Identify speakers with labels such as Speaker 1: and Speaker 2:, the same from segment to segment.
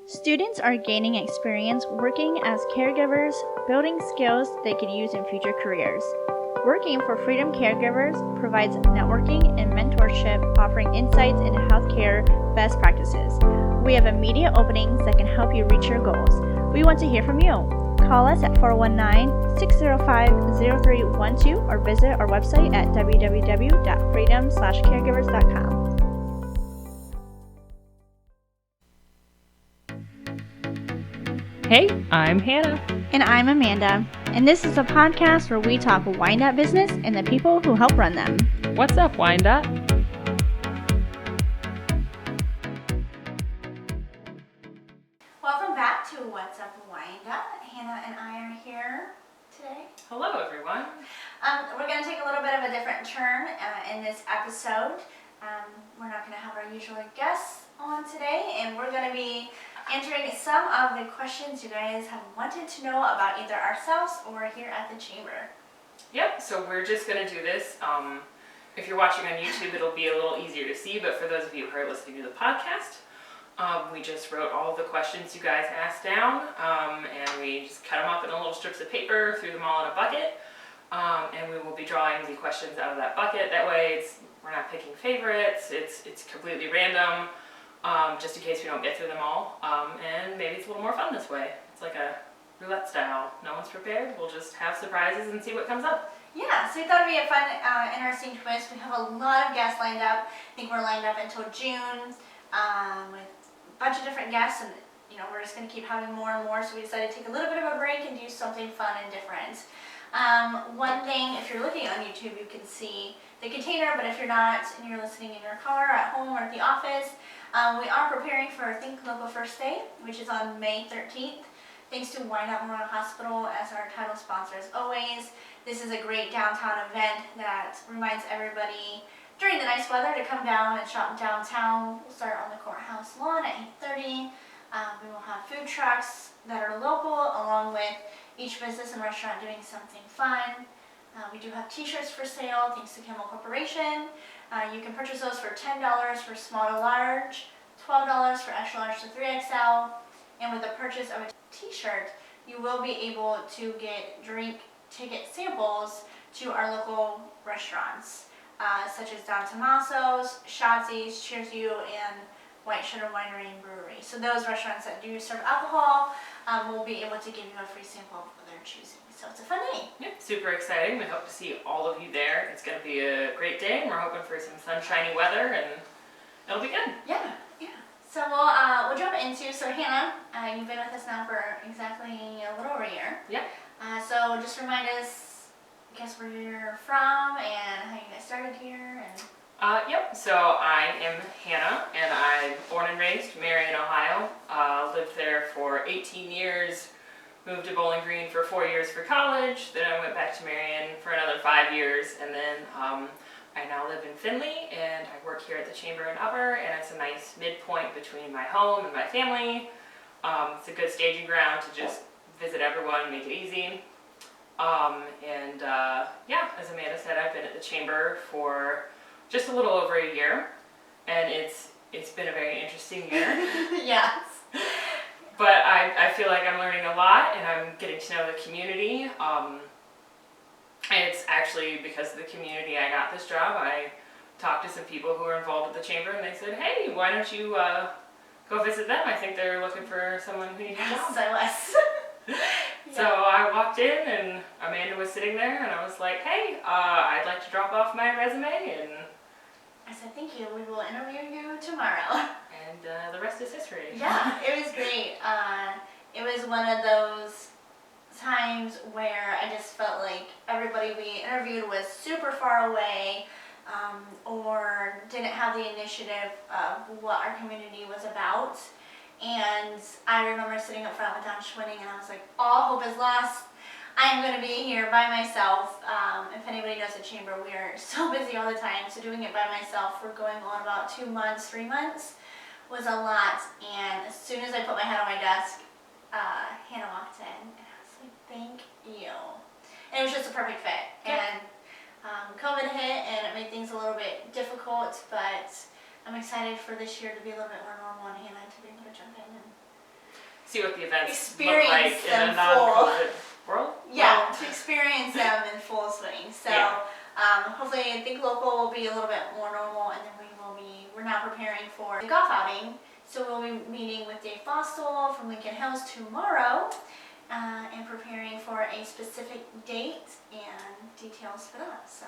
Speaker 1: Students are gaining experience working as caregivers, building skills they could use in future careers. Working for Freedom Caregivers provides networking and mentorship, offering insights into healthcare best practices. We have immediate openings that can help you reach your goals. We want to hear from you. Call us at 419-605-0312 or visit our website at www.freedom/caregivers.com.
Speaker 2: Hey, I'm Hannah.
Speaker 1: And I'm Amanda. And this is a podcast where we talk Wyandot business and the people who help run them.
Speaker 2: What's up, Wyandot?
Speaker 1: Welcome back to What's Up Wyandot. Hannah and I are here today.
Speaker 2: Hello, everyone.
Speaker 1: We're going to take a little bit of a different turn in this episode. We're not going to have our usual guests on today, and we're going to be answering some of the questions you guys have wanted to know about either ourselves or here at the chamber.
Speaker 2: Yep, so we're just going to do this. If you're watching on YouTube, it'll be a little easier to see, but for those of you who are listening to the podcast, we just wrote all the questions you guys asked down, and we just cut them up in little strips of paper, threw them all in a bucket, and we will be drawing the questions out of that bucket. That way we're not picking favorites, it's completely random. Just in case we don't get through them all, and maybe it's a little more fun this way. It's like a roulette style. No one's prepared. We'll just have surprises and see what comes up.
Speaker 1: Yeah, so we thought it'd be a fun, interesting twist. We have a lot of guests lined up. I think we're lined up until June with a bunch of different guests, and we're just going to keep having more and more. So we decided to take a little bit of a break and do something fun and different. One thing, if you're looking on YouTube, you can see the container, but if you're not and you're listening in your car, at home, or at the office, we are preparing for Think Local First Day, which is on May 13th. Thanks to Wyandot Memorial Hospital as our title sponsor as always. This is a great downtown event that reminds everybody during the nice weather to come down and shop downtown. We'll start on the courthouse lawn at 8:30. We will have food trucks that are local, along with each business and restaurant doing something fun. We do have t-shirts for sale, thanks to Kimmel Corporation. You can purchase those for $10 for small to large, $12 for extra large to 3XL, and with the purchase of a t-shirt, you will be able to get drink ticket samples to our local restaurants, such as Don Tomaso's, Shotzi's, Cheers You, and White Sugar Winery and Brewery. So those restaurants that do serve alcohol will be able to give you a free sample of their choosing. So it's a fun day.
Speaker 2: Yep, super exciting. We hope to see all of you there. It's going to be a great day, and we're hoping for some sunshiny weather, and it'll be good.
Speaker 1: Yeah. So we'll jump into, so Hannah, you've been with us now for exactly a little over a year.
Speaker 2: Yep.
Speaker 1: So just remind us, I guess, where you're from and how you guys started here.
Speaker 2: Yep, so I am Hannah, and I'm born and raised Marion, Ohio. Lived there for 18 years, moved to Bowling Green for 4 years for college, then I went back to Marion for another 5 years, and then I now live in Findlay, and I work here at the Chamber in Upper, and it's a nice midpoint between my home and my family. It's a good staging ground to just visit everyone, make it easy. Yeah, as Amanda said, I've been at the Chamber for just a little over a year, and it's been a very interesting year.
Speaker 1: Yes.
Speaker 2: But I feel like I'm learning a lot, and I'm getting to know the community. It's actually because of the community I got this job. I talked to some people who were involved at the Chamber, and they said, hey, why don't you go visit them? I think they're looking for someone who needs a job.
Speaker 1: So I was.
Speaker 2: So I walked in, and Amanda was sitting there, and I was like, hey, I'd like to drop off my resume, and
Speaker 1: I said, thank you, we will interview you tomorrow.
Speaker 2: And the rest is history.
Speaker 1: Yeah, it was great. It was one of those times where I just felt like everybody we interviewed was super far away, or didn't have the initiative of what our community was about. And I remember sitting up front with Don Schwinning, and I was like, all hope is lost. I am going to be here by myself. If anybody knows the Chamber, we are so busy all the time, so doing it by myself for going on about 2 months, 3 months was a lot. And as soon as I put my head on my desk, Hannah walked in, and I was like, thank you. And it was just a perfect fit.
Speaker 2: Yep.
Speaker 1: And COVID hit, and it made things a little bit difficult, but I'm excited for this year to be a little bit more normal, and Hannah to be able to jump in and
Speaker 2: see what the events
Speaker 1: Experience
Speaker 2: look like in
Speaker 1: them
Speaker 2: a non-COVID world.
Speaker 1: Yeah, to experience them in full swing. So
Speaker 2: Yeah.
Speaker 1: hopefully I think local will be a little bit more normal, and then we're now preparing for the golf outing. So we'll be meeting with Dave Fostel from Lincoln Hills tomorrow and preparing for a specific date and details for that. So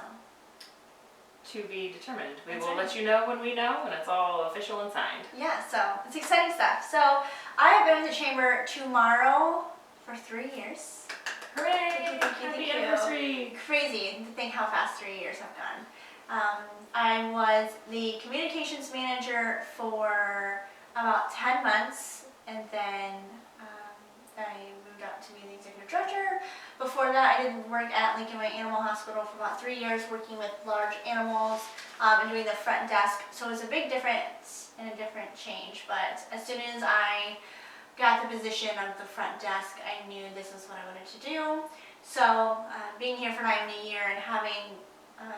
Speaker 2: To be determined. We
Speaker 1: That's
Speaker 2: will
Speaker 1: right.
Speaker 2: let you know when we know, and it's all official and signed.
Speaker 1: yeah, so it's exciting stuff. So I have been with the chamber tomorrow for 3 years.
Speaker 2: Hooray!
Speaker 1: Thank you, thank
Speaker 2: Happy
Speaker 1: you.
Speaker 2: anniversary!
Speaker 1: Crazy to think how fast 3 years have gone. I was the communications manager for about 10 months, and then I moved up to be the executive director. Before that, I did work at Lincoln Way Animal Hospital for about 3 years, working with large animals and doing the front desk. So it was a big difference and a different change, but as soon as I got the position of the front desk, I knew this is what I wanted to do. So being here for not even a year and having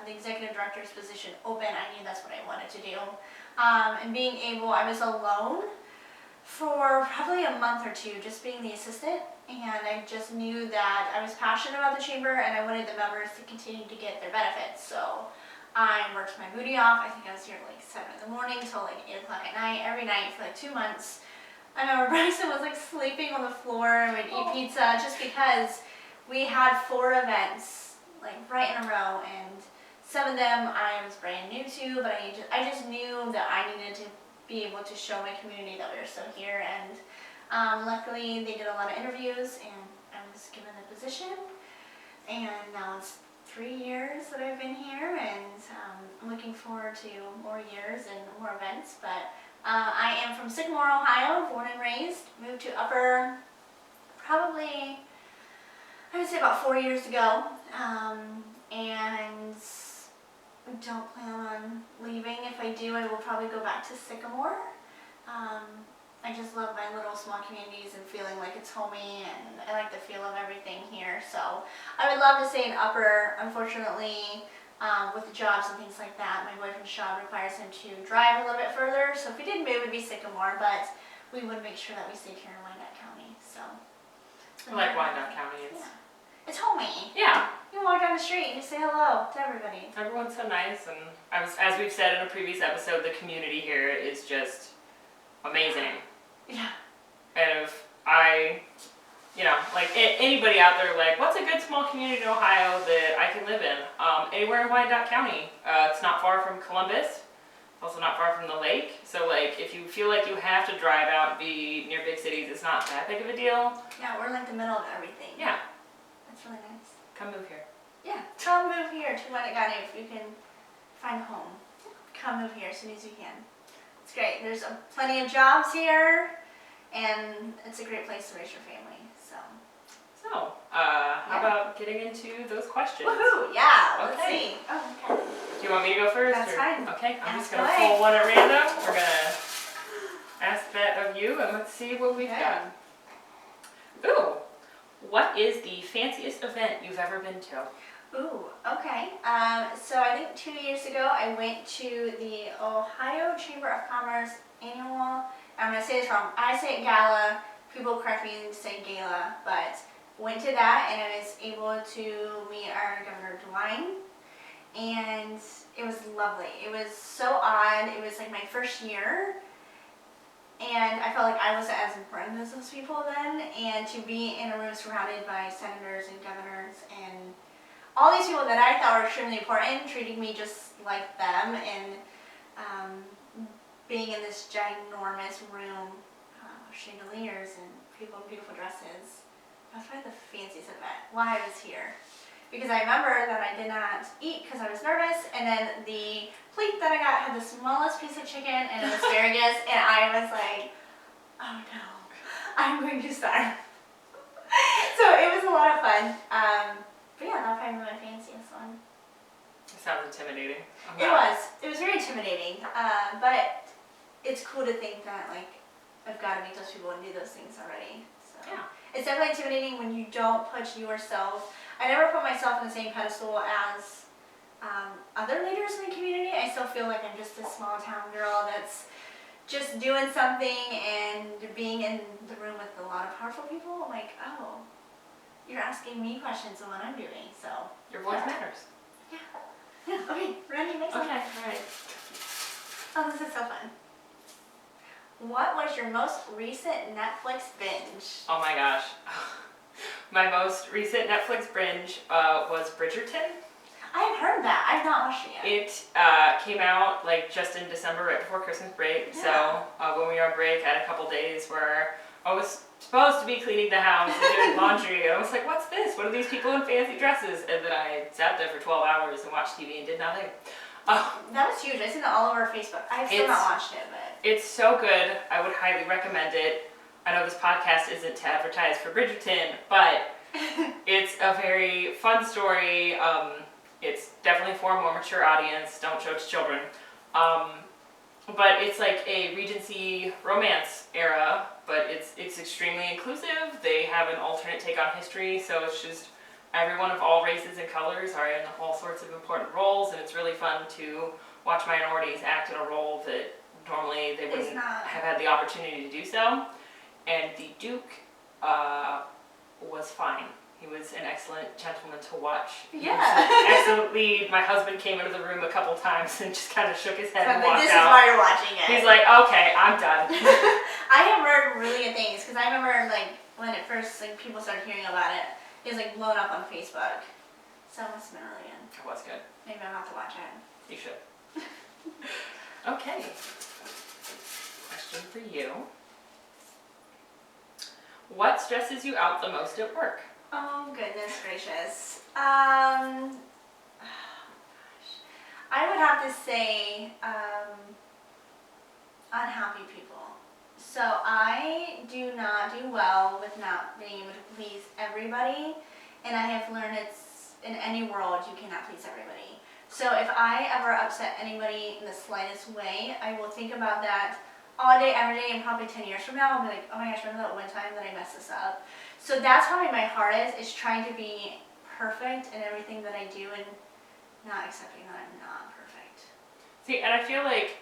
Speaker 1: the executive director's position open, I knew that's what I wanted to do. And being able, I was alone for probably a month or two, just being the assistant, and I just knew that I was passionate about the chamber and I wanted the members to continue to get their benefits. So I worked my booty off. I think I was here like 7 in the morning till like 8 o'clock at night, every night for like 2 months. I remember Bryson was like sleeping on the floor and we'd eat pizza just because we had 4 events like right in a row, and some of them I was brand new to, but I just knew that I needed to be able to show my community that we were still here, and luckily they did a lot of interviews and I was given the position, and now it's 3 years that I've been here, and I'm looking forward to more years and more events. But I am from Sycamore, Ohio, born and raised, moved to Upper probably, I would say about 4 years ago, and don't plan on leaving. If I do, I will probably go back to Sycamore. I just love my little small communities and feeling like it's homey, and I like the feel of everything here. So I would love to stay in Upper. Unfortunately, with the jobs and things like that, my boyfriend's job requires him to drive a little bit further. So if we did move, it would be Sycamore, but we would make sure that we stayed here in Wyandot County. So
Speaker 2: I like Wyandot County.
Speaker 1: It's homey.
Speaker 2: Yeah.
Speaker 1: You can walk down the street and just say hello to everybody.
Speaker 2: Everyone's so nice, and as we've said in a previous episode, the community here is just amazing.
Speaker 1: Yeah.
Speaker 2: And if like anybody out there, like, what's a good small community in Ohio that I can live in? Anywhere in Wyandot County. It's not far from Columbus. It's also not far from the lake. So, like, if you feel like you have to drive out and be near big cities, it's not that big of a deal.
Speaker 1: Yeah, we're like the middle of everything.
Speaker 2: Yeah.
Speaker 1: That's really nice.
Speaker 2: Come move here.
Speaker 1: Yeah, come move here to Wyandot County if you can find a home. Come move here as soon as you can. It's great. There's plenty of jobs here, and it's a great place to raise your family.
Speaker 2: So, how about getting into those questions?
Speaker 1: Woohoo! Yeah. Let's
Speaker 2: Okay.
Speaker 1: see. Oh, okay.
Speaker 2: Do you want me to go first?
Speaker 1: That's
Speaker 2: or?
Speaker 1: fine.
Speaker 2: Okay, I'm just
Speaker 1: Ask
Speaker 2: gonna
Speaker 1: away.
Speaker 2: pull one at random. We're gonna ask that of you, and let's see what we've
Speaker 1: Okay.
Speaker 2: got. Ooh, what is the fanciest event you've ever been to?
Speaker 1: Ooh, okay. So I think 2 years ago I went to the Ohio Chamber of Commerce annual, I'm going to say this wrong, I say it gala, people correct me and say gala, but went to that and I was able to meet our Governor DeWine, and it was lovely. It was so odd. It was like my first year, and I felt like I wasn't as important as those people then, and to be in a room surrounded by senators and governors and all these people that I thought were extremely important treating me just like them, and being in this ginormous room of chandeliers and people in beautiful dresses. That's probably the fanciest event while I was here. Because I remember that I did not eat because I was nervous, and then the plate that I got had the smallest piece of chicken and an asparagus, and I was like, oh no, I'm going to starve. So it was a lot of fun. But yeah, that probably was my fanciest one.
Speaker 2: It sounds intimidating.
Speaker 1: It was very intimidating, but it's cool to think that like I've got to meet those people and do those things already. So
Speaker 2: Yeah.
Speaker 1: it's definitely intimidating when you don't put yourself. I never put myself on the same pedestal as other leaders in the community. I still feel like I'm just a small town girl that's just doing something and being in the room with a lot lot of powerful people. I'm like, oh, you're asking me questions on what I'm doing, so.
Speaker 2: Your voice matters.
Speaker 1: Yeah, okay, ready, next one.
Speaker 2: Okay, alright.
Speaker 1: Oh, this is so fun. What was your most recent Netflix binge?
Speaker 2: Oh my gosh. My most recent Netflix binge was Bridgerton.
Speaker 1: I have heard that. I've not watched it yet.
Speaker 2: It came out like just in December, right before Christmas break.
Speaker 1: Yeah.
Speaker 2: So when we were on break, I had a couple days where I was supposed to be cleaning the house and doing laundry. And I was like, what's this? What are these people in fancy dresses? And then I sat there for 12 hours and watched TV and did nothing.
Speaker 1: That was huge. I seen it all over Facebook. I've still not watched it, but.
Speaker 2: It's so good. I would highly recommend it. I know this podcast isn't to advertise for Bridgerton, but it's a very fun story. It's definitely for a more mature audience. Don't show it to children. But it's like a Regency romance era, but it's extremely inclusive. They have an alternate take on history, so it's just everyone of all races and colors are in all sorts of important roles, and it's really fun to watch minorities act in a role that normally they wouldn't have had the opportunity to do so. And the Duke was fine. He was an excellent gentleman to watch.
Speaker 1: Yeah.
Speaker 2: Excellent lead. My husband came into the room a couple times and just kind of shook his head and walked
Speaker 1: this
Speaker 2: out.
Speaker 1: This is why you're watching it.
Speaker 2: He's like, okay, I'm done.
Speaker 1: I have heard really good things, because I remember like when it first, like people started hearing about it, it was like blown up on Facebook. So it must have been really good.
Speaker 2: It was good.
Speaker 1: Maybe I'll have to watch it.
Speaker 2: You should. Okay. Question for you. What stresses you out the most at work?
Speaker 1: Oh, goodness gracious. I would have to say unhappy people. So I do not do well with not being able to please everybody, and I have learned it's in any world you cannot please everybody. So if I ever upset anybody in the slightest way, I will think about that all day, every day, and probably 10 years from now, I'll be like, oh my gosh, remember that one time that I messed this up? So that's probably my hardest, is trying to be perfect in everything that I do and not accepting that I'm not perfect.
Speaker 2: See, and I feel like,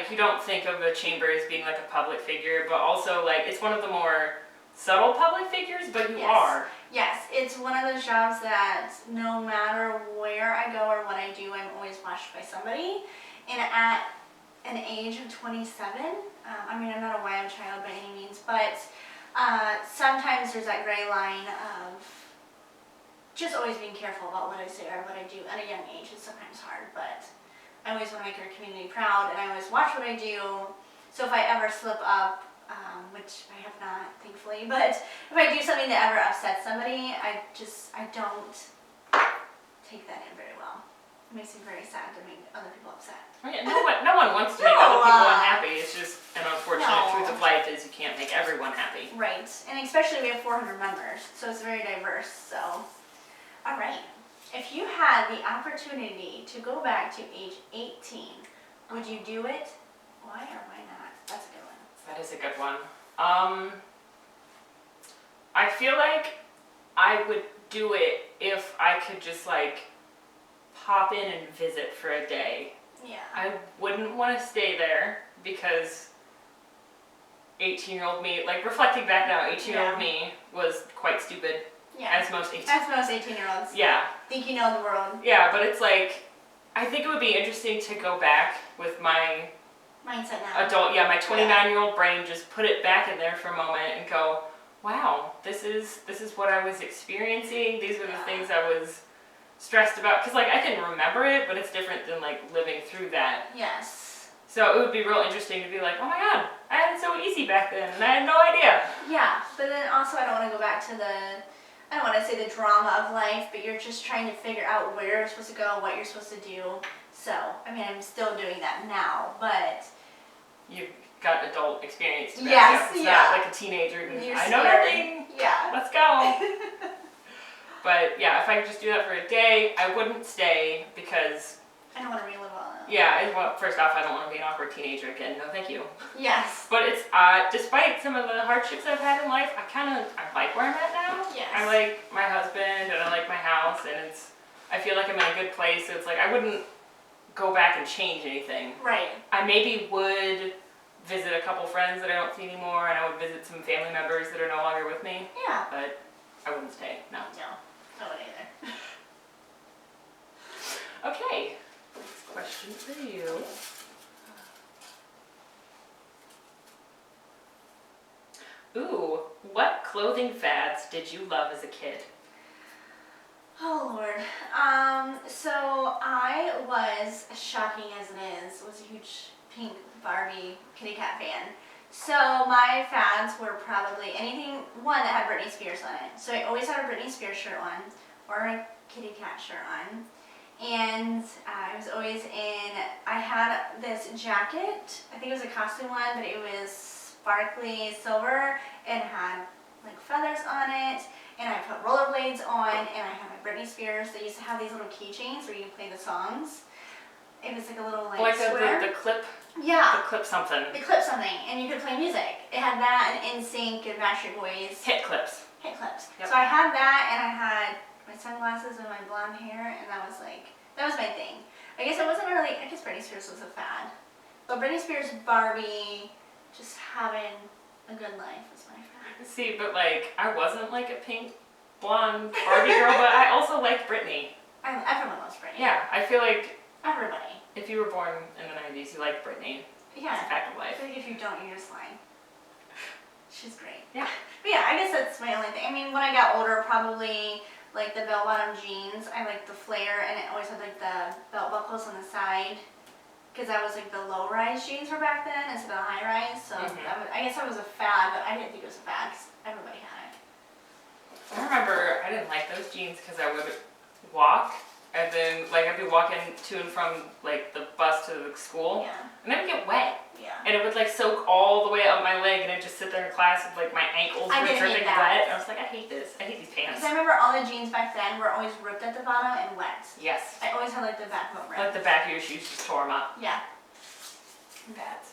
Speaker 2: you don't think of a chamber as being like a public figure, but also like it's one of the more subtle public figures, but you are.
Speaker 1: Yes, it's one of those jobs that no matter where I go or what I do, I'm always watched by somebody. And at an age of 27, I'm not a YM child by any means, but sometimes there's that gray line of just always being careful about what I say or what I do at a young age. It's sometimes hard, but I always want to make our community proud, and I always watch what I do. So if I ever slip up, which I have not, thankfully, but if I do something that ever upsets somebody, I don't take that in very well. It makes me very sad to make other people upset.
Speaker 2: Oh, yeah, no one wants to make other people unhappy. It's just an unfortunate truth of life is you can't make everyone happy.
Speaker 1: Right, and especially we have 400 members, so it's very diverse. So, all right. If you had the opportunity to go back to age 18, would you do it? Why or why not? That's a good one.
Speaker 2: That is a good one. I feel like I would do it if I could just like pop in and visit for a day.
Speaker 1: Yeah.
Speaker 2: I wouldn't want to stay there because 18-year-old me, like reflecting back now, 18-year-old me was quite stupid.
Speaker 1: Yeah.
Speaker 2: As most 18.
Speaker 1: As most 18-year-olds.
Speaker 2: Yeah.
Speaker 1: Think you know the world.
Speaker 2: Yeah, but it's like, I think it would be interesting to go back with my
Speaker 1: mindset now.
Speaker 2: My 29-year-old brain, just put it back in there for a moment and go, wow, this is what I was experiencing. These were the things I was stressed about. Because like I can remember it, but it's different than like living through that.
Speaker 1: Yes.
Speaker 2: So it would be real interesting to be like, oh my god, I had it so easy back then and I had no idea.
Speaker 1: Yeah, but then also I don't want to go back to I don't want to say the drama of life, but you're just trying to figure out where you're supposed to go, what you're supposed to do. So, I'm still doing that now, but...
Speaker 2: You've got adult experience to back
Speaker 1: yes,
Speaker 2: up. It's not like a teenager and I know nothing.
Speaker 1: Yeah.
Speaker 2: Let's go. But yeah, if I could just do that for a day, I wouldn't stay because...
Speaker 1: I don't want to relive all that.
Speaker 2: Yeah, first off, I don't want to be an awkward teenager again. No, thank you.
Speaker 1: Yes.
Speaker 2: But it's, despite some of the hardships I've had in life, I like where I'm at now.
Speaker 1: Yes.
Speaker 2: I like my husband and I like my house and I feel like I'm in a good place. So it's like, I wouldn't go back and change anything.
Speaker 1: Right.
Speaker 2: I maybe would visit a couple friends that I don't see anymore, and I would visit some family members that are no longer with me.
Speaker 1: Yeah.
Speaker 2: But I wouldn't stay. No.
Speaker 1: No, I wouldn't either.
Speaker 2: Okay. Next question for you. Ooh, what clothing fads did you love as a kid?
Speaker 1: Oh Lord. So I was, as shocking as it is, was a huge pink Barbie kitty cat fan. So my fads were probably anything, one that had Britney Spears on it. So I always had a Britney Spears shirt on, or a kitty cat shirt on. And I was always in, I had this jacket, I think it was a costume one, but it was sparkly silver and had like feathers on it. And I put rollerblades on, and I had my Britney Spears. They used to have these little keychains where you play the songs. It was like a little
Speaker 2: Like
Speaker 1: square.
Speaker 2: the clip?
Speaker 1: Yeah.
Speaker 2: The clip something.
Speaker 1: The clip something, and you could play music. It had that and NSYNC and Backstreet Boys.
Speaker 2: Hit clips.
Speaker 1: Hit clips.
Speaker 2: Yep.
Speaker 1: So I had that, and I had my sunglasses and my blonde hair, and that was my thing. I guess it wasn't really, I guess Britney Spears was a fad. But Britney Spears, Barbie, just having a good life was my fad.
Speaker 2: See, but like, I wasn't like a pink, blonde Barbie girl, but I also liked Britney.
Speaker 1: Everyone loves Britney.
Speaker 2: Yeah, I feel like
Speaker 1: Everybody.
Speaker 2: if you were born in the 90s, you liked Britney.
Speaker 1: Yeah.
Speaker 2: It's a fact of
Speaker 1: I
Speaker 2: life.
Speaker 1: feel like if you don't, you're just lying. She's great.
Speaker 2: Yeah.
Speaker 1: But yeah, I guess that's my only thing. I mean, when I got older, probably like the bell-bottom jeans. I liked the flare, and it always had like the belt buckles on the side. Because that was like the low-rise jeans were back then instead of the high-rise. So I guess that was a fad, but I didn't think it was a fad because everybody had it.
Speaker 2: I remember I didn't like those jeans because I would walk, and then like I'd be walking to and from like the bus to the school,
Speaker 1: Yeah.
Speaker 2: and I would get wet.
Speaker 1: Yeah.
Speaker 2: And it would like soak all the way up my leg, and I'd just sit there in class with like my ankles
Speaker 1: I
Speaker 2: were
Speaker 1: did hate
Speaker 2: dripping
Speaker 1: that.
Speaker 2: wet. And I was like, I hate this. I hate these pants.
Speaker 1: Because I remember all the jeans back then were always ripped at the bottom and wet.
Speaker 2: Yes.
Speaker 1: I always had like the back bone ripped.
Speaker 2: Like the back of your shoes just tore them up.
Speaker 1: Yeah. Bad.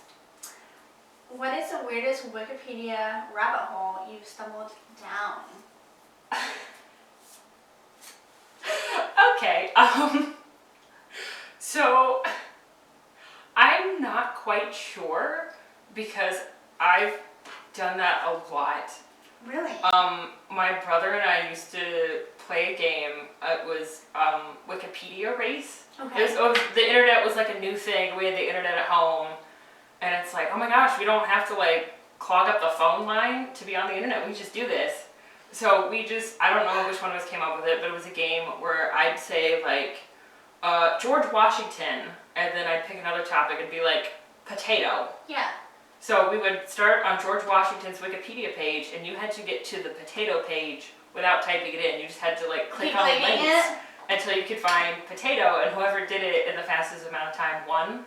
Speaker 1: What is the weirdest Wikipedia rabbit hole you've stumbled down?
Speaker 2: Okay. So I'm not quite sure because I've done that a lot.
Speaker 1: Really?
Speaker 2: My brother and I used to play a game. It was Wikipedia race.
Speaker 1: Okay.
Speaker 2: The internet was like a new thing. We had the internet at home, and it's like, oh my gosh, we don't have to like clog up the phone line to be on the internet. We just do this. So I don't know which one of us came up with it, but it was a game where I'd say like George Washington, and then I'd pick another topic and be like potato.
Speaker 1: Yeah.
Speaker 2: So we would start on George Washington's Wikipedia page, and you had to get to the potato page without typing it in. You just had to like click
Speaker 1: Keep
Speaker 2: on the
Speaker 1: clicking
Speaker 2: links
Speaker 1: it.
Speaker 2: until you could find potato, and whoever did it in the fastest amount of time won.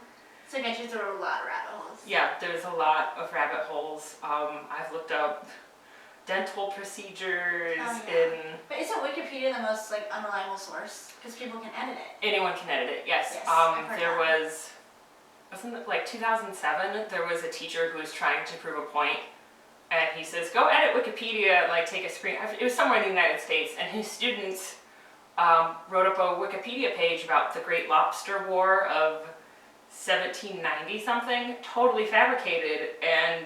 Speaker 1: So I got you through a lot of rabbit holes.
Speaker 2: Yeah, there's a lot of rabbit holes. I've looked up dental procedures, and
Speaker 1: But isn't Wikipedia the most like unreliable source? Because people can edit it.
Speaker 2: anyone can edit it. Yes.
Speaker 1: Yes, I've heard
Speaker 2: There
Speaker 1: that.
Speaker 2: wasn't it like 2007? There was a teacher who was trying to prove a point, and he says, "Go edit Wikipedia, like take a screen." It was somewhere in the United States, and his students wrote up a Wikipedia page about the Great Lobster War of 1790 something, totally fabricated, and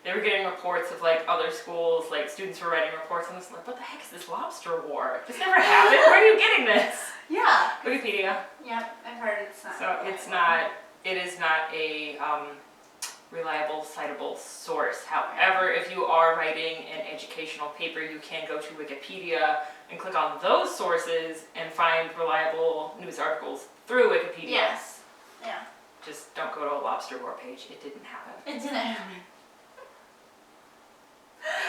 Speaker 2: they were getting reports of like other schools, like students were writing reports, and I was like, what the heck is this lobster war? This never happened. Where are you getting this?
Speaker 1: Yeah.
Speaker 2: Wikipedia.
Speaker 1: Yep, I've heard it's not.
Speaker 2: So it is not a reliable, citable source. However, if you are writing an educational paper, you can go to Wikipedia and click on those sources and find reliable news articles through Wikipedia.
Speaker 1: Yes. Yeah.
Speaker 2: Just don't go to a lobster war page. It didn't happen.
Speaker 1: It didn't happen.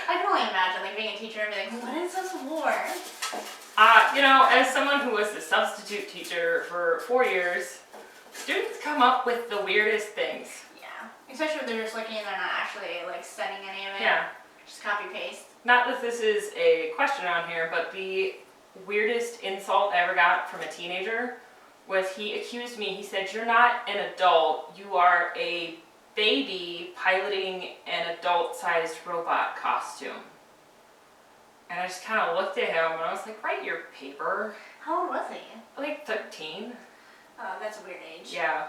Speaker 1: I can only imagine like being a teacher and be like, what is this war?
Speaker 2: As someone who was the substitute teacher for 4 years, students come up with the weirdest things.
Speaker 1: Yeah. Especially if they're just looking and they're not actually like studying any of it.
Speaker 2: Yeah.
Speaker 1: Just copy paste.
Speaker 2: Not that this is a question on here, but the weirdest insult I ever got from a teenager was he accused me, he said, "You're not an adult, you are a baby piloting an adult-sized robot costume." And I just kind of looked at him and I was like, write your paper.
Speaker 1: How old was he?
Speaker 2: Like 13.
Speaker 1: Oh, that's a weird age.
Speaker 2: Yeah.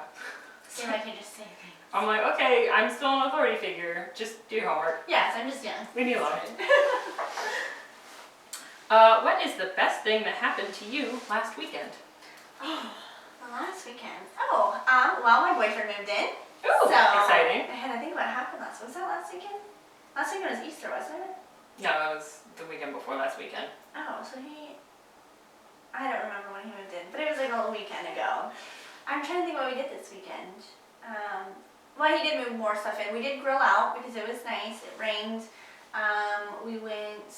Speaker 1: See if I can just say things.
Speaker 2: I'm like, okay, I'm still an authority figure. Just do your homework.
Speaker 1: Yes, I'm just young.
Speaker 2: Leave me alone. What is the best thing that happened to you last weekend?
Speaker 1: Oh, the last weekend. Well, my boyfriend moved in.
Speaker 2: Ooh,
Speaker 1: So,
Speaker 2: exciting.
Speaker 1: I had to think what happened last. Was that last weekend? Last weekend was Easter, wasn't it?
Speaker 2: No, that was the weekend before last weekend.
Speaker 1: Oh, so I don't remember when he moved in, but it was like a little weekend ago. I'm trying to think what we did this weekend. Well, he did move more stuff in. We did grill out because it was nice. It rained. We went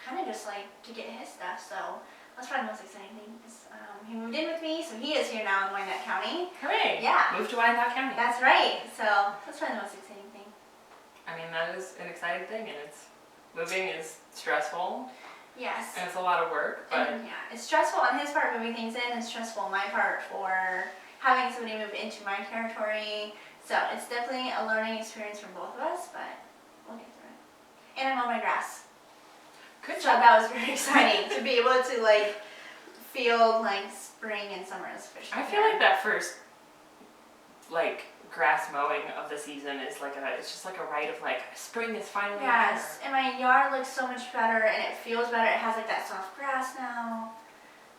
Speaker 1: kind of just like to get his stuff, so that's probably the most exciting thing. Is, he moved in with me, so he is here now in Wyandot County.
Speaker 2: Hooray!
Speaker 1: Yeah.
Speaker 2: Moved to Wyandot County.
Speaker 1: That's right. So that's probably the most exciting thing.
Speaker 2: I mean, that is an exciting thing, and moving is stressful,
Speaker 1: Yes.
Speaker 2: and it's a lot of work, but
Speaker 1: And, yeah, it's stressful on his part moving things in. It's stressful on my part for having somebody move into my territory. So it's definitely a learning experience for both of us, but we'll get through it. And I mowed my grass.
Speaker 2: good
Speaker 1: So
Speaker 2: job.
Speaker 1: that was very exciting to be able to like feel like spring and summer is officially
Speaker 2: I feel
Speaker 1: here.
Speaker 2: like that first, like, grass mowing of the season is like it's just like a rite of like, spring is finally
Speaker 1: Yes, and my yard looks so much better and it feels better. It has like that soft grass now.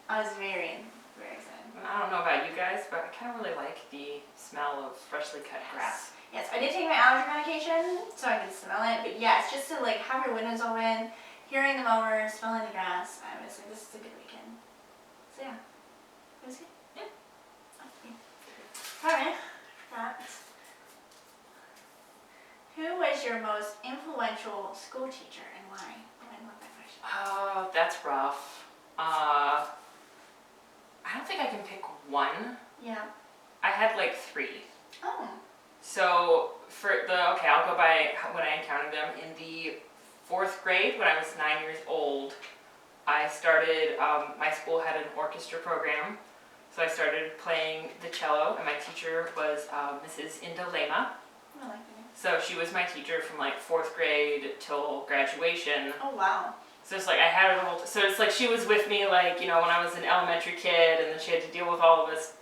Speaker 1: I was very, very excited.
Speaker 2: here. I don't know about you guys, but I kind of really like the smell of freshly cut grass.
Speaker 1: Yes, I did take my allergy medication so I could smell it, but yes, just to like have your windows open, hearing the mowers, smelling the grass, I was like, this is a good weekend. So yeah, it was good.
Speaker 2: Yeah.
Speaker 1: Okay. Alright, that. Who was your most influential school teacher and why? Oh, I love that question.
Speaker 2: Oh, that's rough. I don't think I can pick one.
Speaker 1: Yeah.
Speaker 2: I had like 3.
Speaker 1: Oh.
Speaker 2: So I'll go by when I encountered them. In the 4th grade, when I was 9 years old, I started, my school had an orchestra program. So I started playing the cello, and my teacher was Mrs. Inda Lema.
Speaker 1: I like that.
Speaker 2: So she was my teacher from like 4th grade till graduation.
Speaker 1: Oh wow.
Speaker 2: So it's like I had her the whole so it's like she was with me like, when I was an elementary kid, and then she had to deal with all of us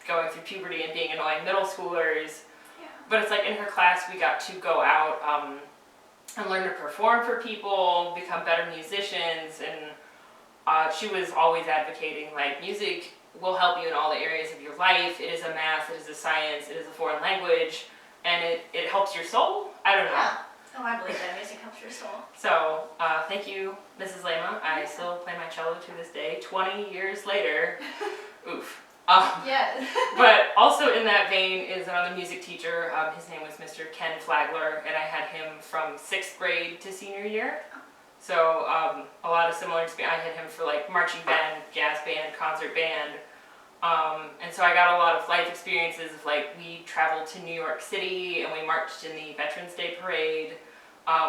Speaker 2: going through puberty and being annoying middle schoolers.
Speaker 1: Yeah.
Speaker 2: But it's like in her class we got to go out and learn to perform for people, become better musicians, and she was always advocating like music will help you in all the areas of your life. It is a math, it is a science, it is a foreign language, and it helps your soul. I don't know.
Speaker 1: Yeah. Oh, I believe that music helps your soul.
Speaker 2: So, thank you, Mrs. Lema. I still play my cello to this day, 20 years later. Oof.
Speaker 1: Yes.
Speaker 2: But also in that vein is another music teacher. His name was Mr. Ken Flagler, and I had him from 6th grade to senior year. So, a lot of similar experience. I had him for like marching band, jazz band, concert band. And so I got a lot of life experiences of like, we traveled to New York City and we marched in the Veterans Day Parade.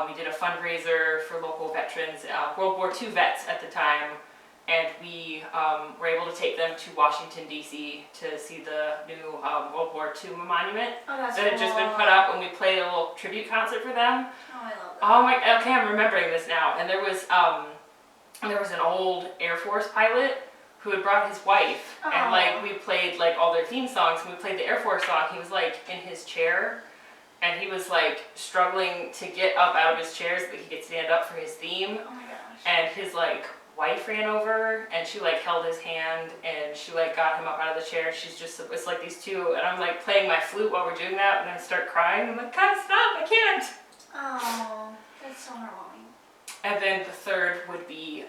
Speaker 2: We did a fundraiser for local veterans, World War II vets at the time, and we were able to take them to Washington, D.C. to see the new World War II monument
Speaker 1: Oh, that's
Speaker 2: that had just been put up, and we played a little tribute concert for them.
Speaker 1: Oh, I love that.
Speaker 2: Oh my, okay, I'm remembering this now. And there was an old Air Force pilot who had brought his wife, and like we played like all their theme songs, and we played the Air Force song. He was like in his chair, and he was like struggling to get up out of his chair so that he could stand up for his theme.
Speaker 1: Oh my gosh.
Speaker 2: And his like wife ran over, and she like held his hand, and she like got him up out of the chair. She's just, it's like these two, and I'm like playing my flute while we're doing that, and I start crying. I'm like, God, stop, I can't.
Speaker 1: Oh, that's so heartwarming.
Speaker 2: And then the third would be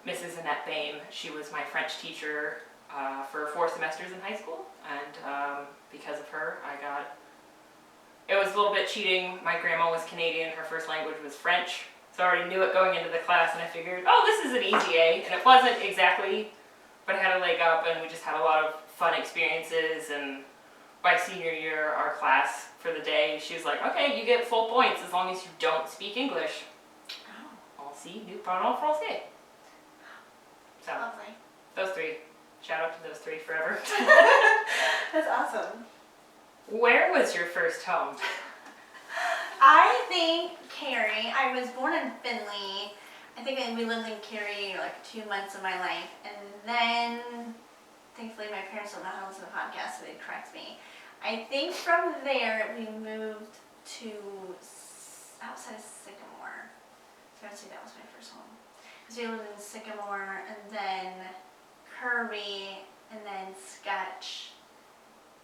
Speaker 2: Mrs. Annette Bain. She was my French teacher for 4 semesters in high school, and because of her, it was a little bit cheating. My grandma was Canadian, her first language was French, so I already knew it going into the class, and I figured, oh, this is an easy A, and it wasn't exactly, but I had a leg up, and we just had a lot of fun experiences, and by senior year, our class for the day, she was like, okay, you get full points as long as you don't speak English. Si, nous parlons français. So,
Speaker 1: Lovely.
Speaker 2: those 3. Shout out to those 3 forever.
Speaker 1: That's awesome.
Speaker 2: Where was your first home?
Speaker 1: I think Cary. I was born in Findlay. I think we lived in Cary like 2 months of my life, and then thankfully my parents don't know how to listen to the podcast, so they correct me. I think from there we moved to outside of Sycamore. So I would say that was my first home. Because we lived in Sycamore and then Kirby and then Sketch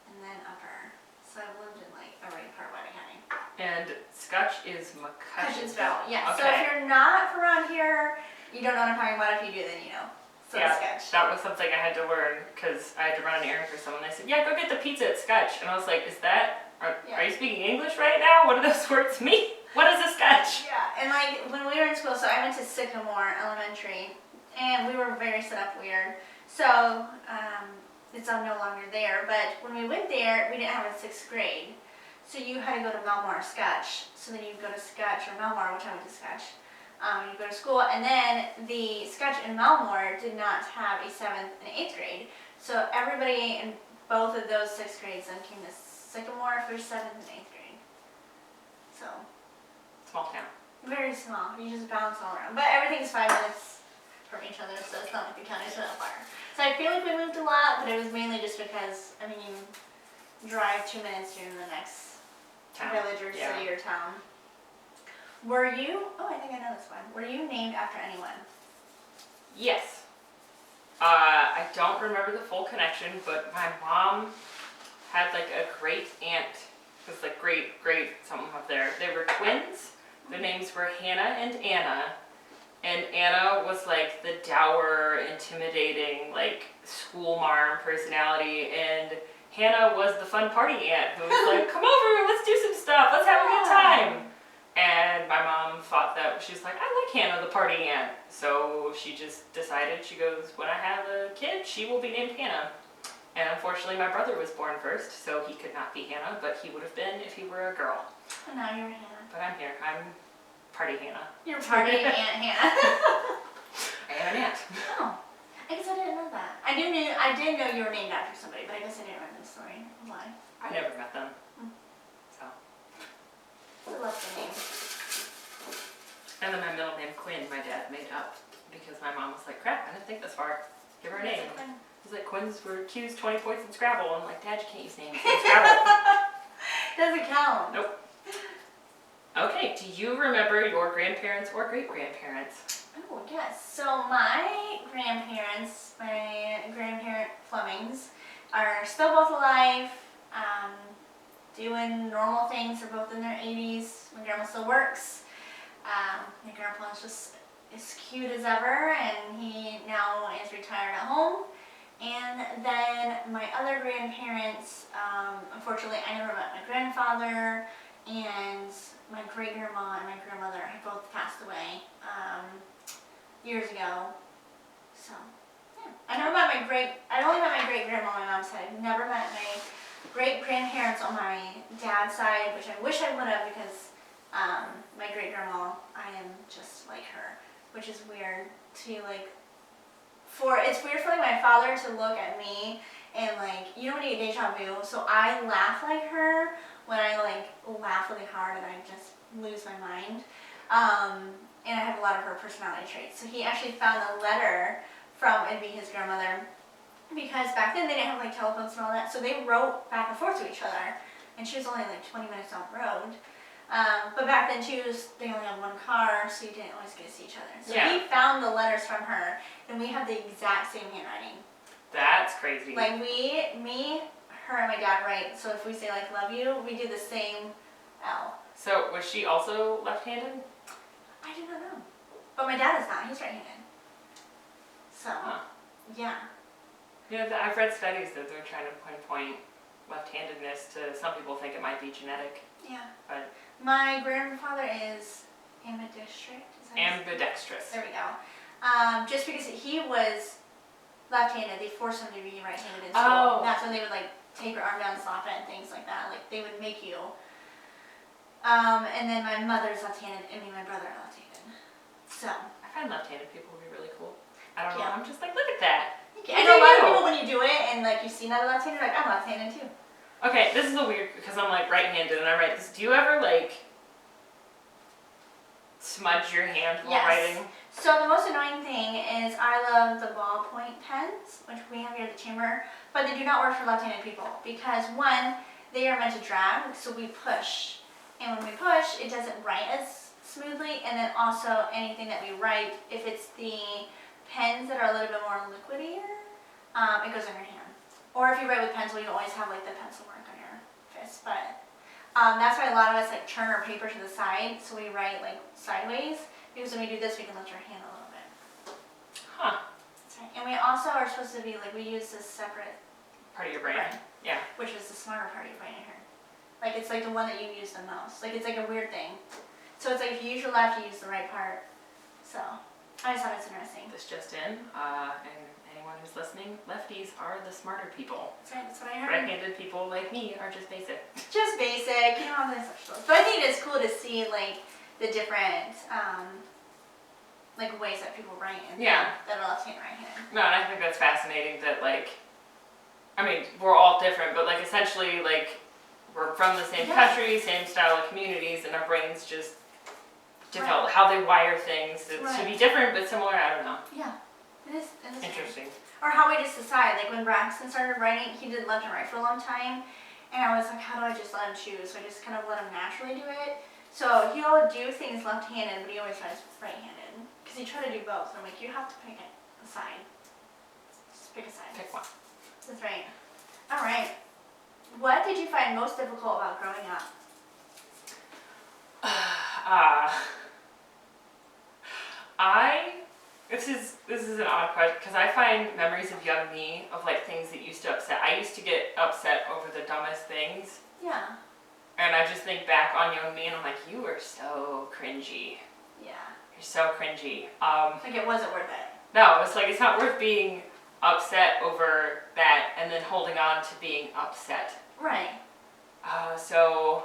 Speaker 1: and then Upper. So I've lived in like a right part of Wyandot County.
Speaker 2: And Scotch is McCutcheonsville.
Speaker 1: Yeah.
Speaker 2: Okay.
Speaker 1: So if you're not from around here, you don't know what I'm talking about. If you do, then you know. So
Speaker 2: yeah,
Speaker 1: Sketch.
Speaker 2: that was something I had to learn because I had to run an errand for someone. They said, yeah, go get the pizza at Scotch. And I was like, are you speaking English right now? What do those words mean? What is a Scotch?
Speaker 1: Yeah, and like when we were in school, so I went to Sycamore Elementary, and we were very set up weird. So it's no longer there, but when we went there, we didn't have a 6th grade. So you had to go to Melmore or Sketch. So then you'd go to Sketch or Melmore, which I went to Sketch. You go to school, and then the Sketch in Melmore did not have a 7th and 8th grade. So everybody in both of those 6th grades then came to Sycamore for 7th and 8th grade. So
Speaker 2: Small town.
Speaker 1: very small. You just bounce all around, but everything's 5 minutes from each other, so it's not like the county's so far. So I feel like we moved a lot, but it was mainly just because you drive 2 minutes to the next village or city or town. Were you? Oh, I think I know this one. Were you named after anyone?
Speaker 2: Yes. I don't remember the full connection, but my mom had like a great aunt. It was like great something up there. They were twins. Their names were Hannah and Anna. And Anna was like the dour, intimidating, like school marm personality. And Hannah was the fun party aunt who was like, come over, let's do some stuff, let's have a good time. And my mom thought that, she's like, I like Hannah, the party aunt. So she just decided, she goes, when I have a kid, she will be named Hannah. And unfortunately, my brother was born first, so he could not be Hannah, but he would have been if he were a girl.
Speaker 1: And now you're Hannah.
Speaker 2: But I'm here. I'm party Hannah.
Speaker 1: You're party Aunt Hannah.
Speaker 2: I am an aunt.
Speaker 1: Oh, I guess I didn't know that. I did know you were named after somebody, but I guess I didn't remember the story. Why?
Speaker 2: I never met them. So.
Speaker 1: I love the name.
Speaker 2: And then my middle name, Quinn, my dad made up because my mom was like, crap, I didn't think this far. Give her a name. He's like, Quinns were Q's 20 points in Scrabble. I'm like, Dad, you can't use names in Scrabble.
Speaker 1: Doesn't count.
Speaker 2: Nope. Okay, do you remember your grandparents or great-grandparents?
Speaker 1: Oh, yes. So my grandparents, my grandparent Flemings, are still both alive, doing normal things. They're both in their 80s. My grandma still works. My grandpa's just as cute as ever, and he now is retired at home. And then my other grandparents, unfortunately, I never met my grandfather, and my great-grandma and my grandmother had both passed away years ago. So, yeah. I only met my great-grandma on my mom's side. I've never met my great-grandparents on my dad's side, which I wish I would have, because my great-grandma, I am just like her, which is weird to it's weird for my father to look at me and you know when you get deja vu, so I laugh like her when I laugh really hard and I just lose my mind. And I have a lot of her personality traits. So he actually found a letter from, it'd be his grandmother, because back then they didn't have telephones and all that, so they wrote back and forth to each other, and she was only 20 minutes down the road. But back then they only had one car, so you didn't always get to see each other. So he found the letters from her, and we have the exact same handwriting.
Speaker 2: That's crazy.
Speaker 1: Me, her, and my dad write, so if we say love you, we do the same L.
Speaker 2: So was she also left-handed?
Speaker 1: I do not know. But my dad is not, he's right-handed. So, yeah.
Speaker 2: I've read studies that they're trying to pinpoint left-handedness to, some people think it might be genetic.
Speaker 1: Yeah.
Speaker 2: But
Speaker 1: my grandfather is
Speaker 2: ambidextrous.
Speaker 1: There we go. Just because he was left-handed, they forced him to be right-handed in school. That's when they would take your arm down and slap it and things like that. They would make you. And then my mother's left-handed, and my brother are left-handed. So.
Speaker 2: I find left-handed people to be really cool. I don't know. I'm just look at that.
Speaker 1: I know a lot of people when you do it and you see another left-handed, I'm left-handed too.
Speaker 2: Okay, this is a weird, because I'm right-handed and I write this. Do you ever smudge your hand while writing?
Speaker 1: So the most annoying thing is I love the ballpoint pens, which we have here at the chamber, but they do not work for left-handed people because one, they are meant to drag, so we push. And when we push, it doesn't write as smoothly. And then also anything that we write, if it's the pens that are a little bit more liquidier, it goes on your hand. Or if you write with pencil, you always have like the pencil mark on your fist. But that's why a lot of us like turn our paper to the side, so we write like sideways. Because when we do this, we can lift our hand a little bit.
Speaker 2: Huh.
Speaker 1: That's right. And we also are supposed to be like, we use this separate
Speaker 2: Part of your brain.
Speaker 1: brain,
Speaker 2: Yeah.
Speaker 1: which is the smarter part of your brain in here. Like it's like the one that you use the most. Like it's like a weird thing. So it's like if you use your left, you use the right part. So I just thought it's interesting.
Speaker 2: This just in, and anyone who's listening, lefties are the smarter people.
Speaker 1: That's right. That's what I heard.
Speaker 2: Right-handed people like me are just basic.
Speaker 1: Just basic, you know, all this stuff. But I think it's cool to see like the different like ways that people write and
Speaker 2: Yeah.
Speaker 1: that are left-handed, right-handed.
Speaker 2: No, and I think that's fascinating that like, I mean, we're all different, but like essentially like we're from the same
Speaker 1: Yeah.
Speaker 2: country, same style of communities, and our brains just develop
Speaker 1: Right.
Speaker 2: how they wire things. It
Speaker 1: Right.
Speaker 2: should be different but similar. I don't know.
Speaker 1: Yeah, it is. It is
Speaker 2: Interesting.
Speaker 1: Or how we just decide. Like when Braxton started writing, he did left and right for a long time, and I was like, how do I just let him choose? So I just kind of let him naturally do it. So he'll do things left-handed, but he always tries right-handed because he tried to do both. So I'm like, you have to pick a side. Just pick a side.
Speaker 2: Pick one.
Speaker 1: That's right. All right. What did you find most difficult about growing up?
Speaker 2: This is an odd question because I find memories of young me of like things that used to upset. I used to get upset over the dumbest things,
Speaker 1: Yeah.
Speaker 2: and I just think back on young me and I'm like, you were so cringy.
Speaker 1: Yeah.
Speaker 2: You're so cringy.
Speaker 1: Like it wasn't worth it.
Speaker 2: No, it's like it's not worth being upset over that and then holding on to being upset.
Speaker 1: Right.
Speaker 2: So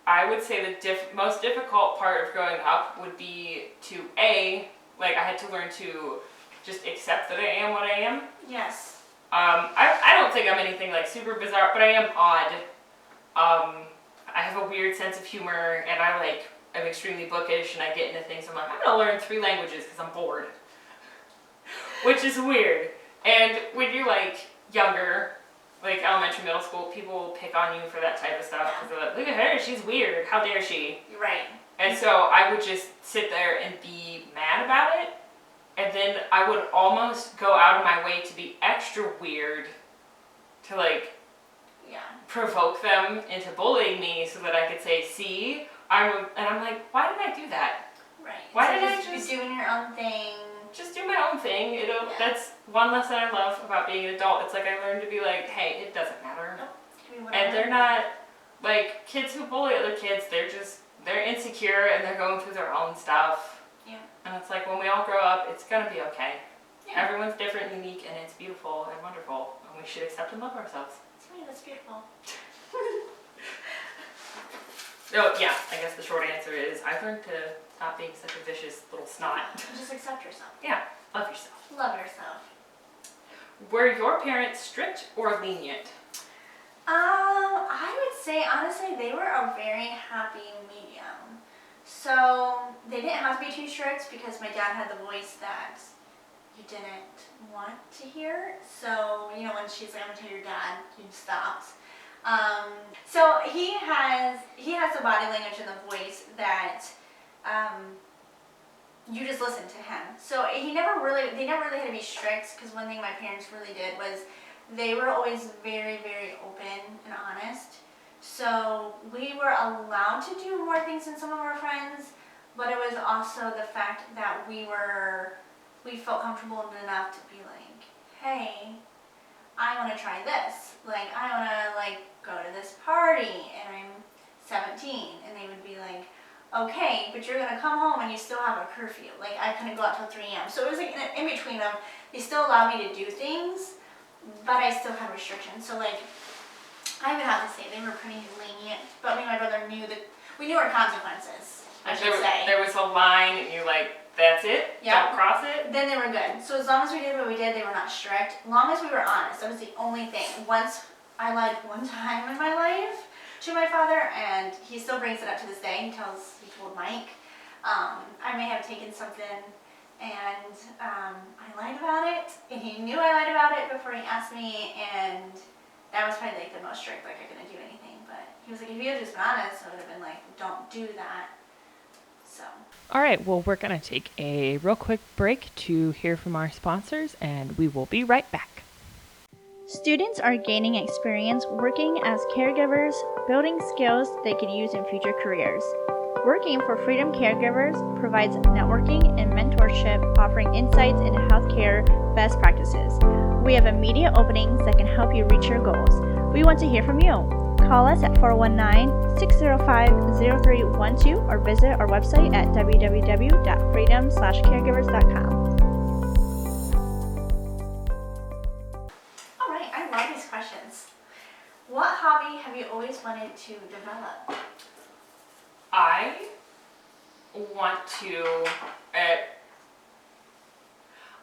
Speaker 2: I would say the most difficult part of growing up would be to like I had to learn to just accept that I am what I am.
Speaker 1: Yes.
Speaker 2: I don't think I'm anything like super bizarre, but I am odd. I have a weird sense of humor, and I'm extremely bookish, and I get into things. I'm like, I'm gonna learn 3 languages because I'm bored, which is weird. And when you're like younger, like elementary, middle school, people pick on you for that type of stuff because they're like, look at her, she's weird. How dare she?
Speaker 1: You're right.
Speaker 2: And so I would just sit there and be mad about it. And then I would almost go out of my way to be extra weird to like
Speaker 1: Yeah.
Speaker 2: provoke them into bullying me so that I could say, see, and I'm like, why did I do that?
Speaker 1: Right.
Speaker 2: Why
Speaker 1: So
Speaker 2: did I
Speaker 1: be
Speaker 2: just
Speaker 1: doing your own thing?
Speaker 2: just do my own thing? That's one lesson I love about being an adult. It's like I learned to be like, hey, it doesn't matter.
Speaker 1: Nope. Can be whatever.
Speaker 2: And they're not, like, kids who bully other kids, they're insecure and they're going through their own stuff.
Speaker 1: Yeah.
Speaker 2: And it's like, when we all grow up, it's gonna be okay.
Speaker 1: Yeah.
Speaker 2: Everyone's different, unique, and it's beautiful and wonderful. And we should accept and love ourselves.
Speaker 1: That's right. That's beautiful.
Speaker 2: Oh, yeah, I guess the short answer is I've learned to stop being such a vicious little snot.
Speaker 1: And just accept yourself.
Speaker 2: Love yourself.
Speaker 1: Love yourself.
Speaker 2: Were your parents strict or lenient?
Speaker 1: I would say honestly they were a very happy medium. So they didn't have to be too strict because my dad had the voice that you didn't want to hear. So, you know, when she's like, I'm gonna tell your dad, you stopped. So he has the body language and the voice that you just listen to him. So they never really had to be strict because one thing my parents really did was they were always very, very open and honest. So we were allowed to do more things than some of our friends, but it was also the fact that we felt comfortable enough to be like, hey, I want to try this. Like, I want to like go to this party and I'm 17, and they would be like, okay, but you're gonna come home and you still have a curfew. Like, I couldn't go out till 3 a.m. So it was like in between of, they still allowed me to do things, but I still had restrictions. So like, I would have to say they were pretty lenient, but me and my brother we knew our consequences, I should say.
Speaker 2: There was a line and you're like, that's it?
Speaker 1: Yeah.
Speaker 2: Don't cross it?
Speaker 1: Then they were good. So as long as we did what we did, they were not strict. As long as we were honest, that was the only thing. Once I lied one time in my life to my father, and he still brings it up to this day. He told Mike, I may have taken something and I lied about it, and he knew I lied about it before he asked me, and that was probably like the most strict, like I couldn't do anything. But he was like, if you had just been honest, I would have been like, don't do that. So.
Speaker 3: All right, well, we're going to take a real quick break to hear from our sponsors, and we will be right back.
Speaker 1: Students are gaining experience working as caregivers, building skills they could use in future careers. Working for Freedom Caregivers provides networking and mentorship, offering insights into healthcare best practices. We have immediate openings that can help you reach your goals. We want to hear from you. Call us at 419-605-0312 or visit our website at www.freedom/caregivers.com. All right, I love these questions. What hobby have you always wanted to develop?
Speaker 2: I want to,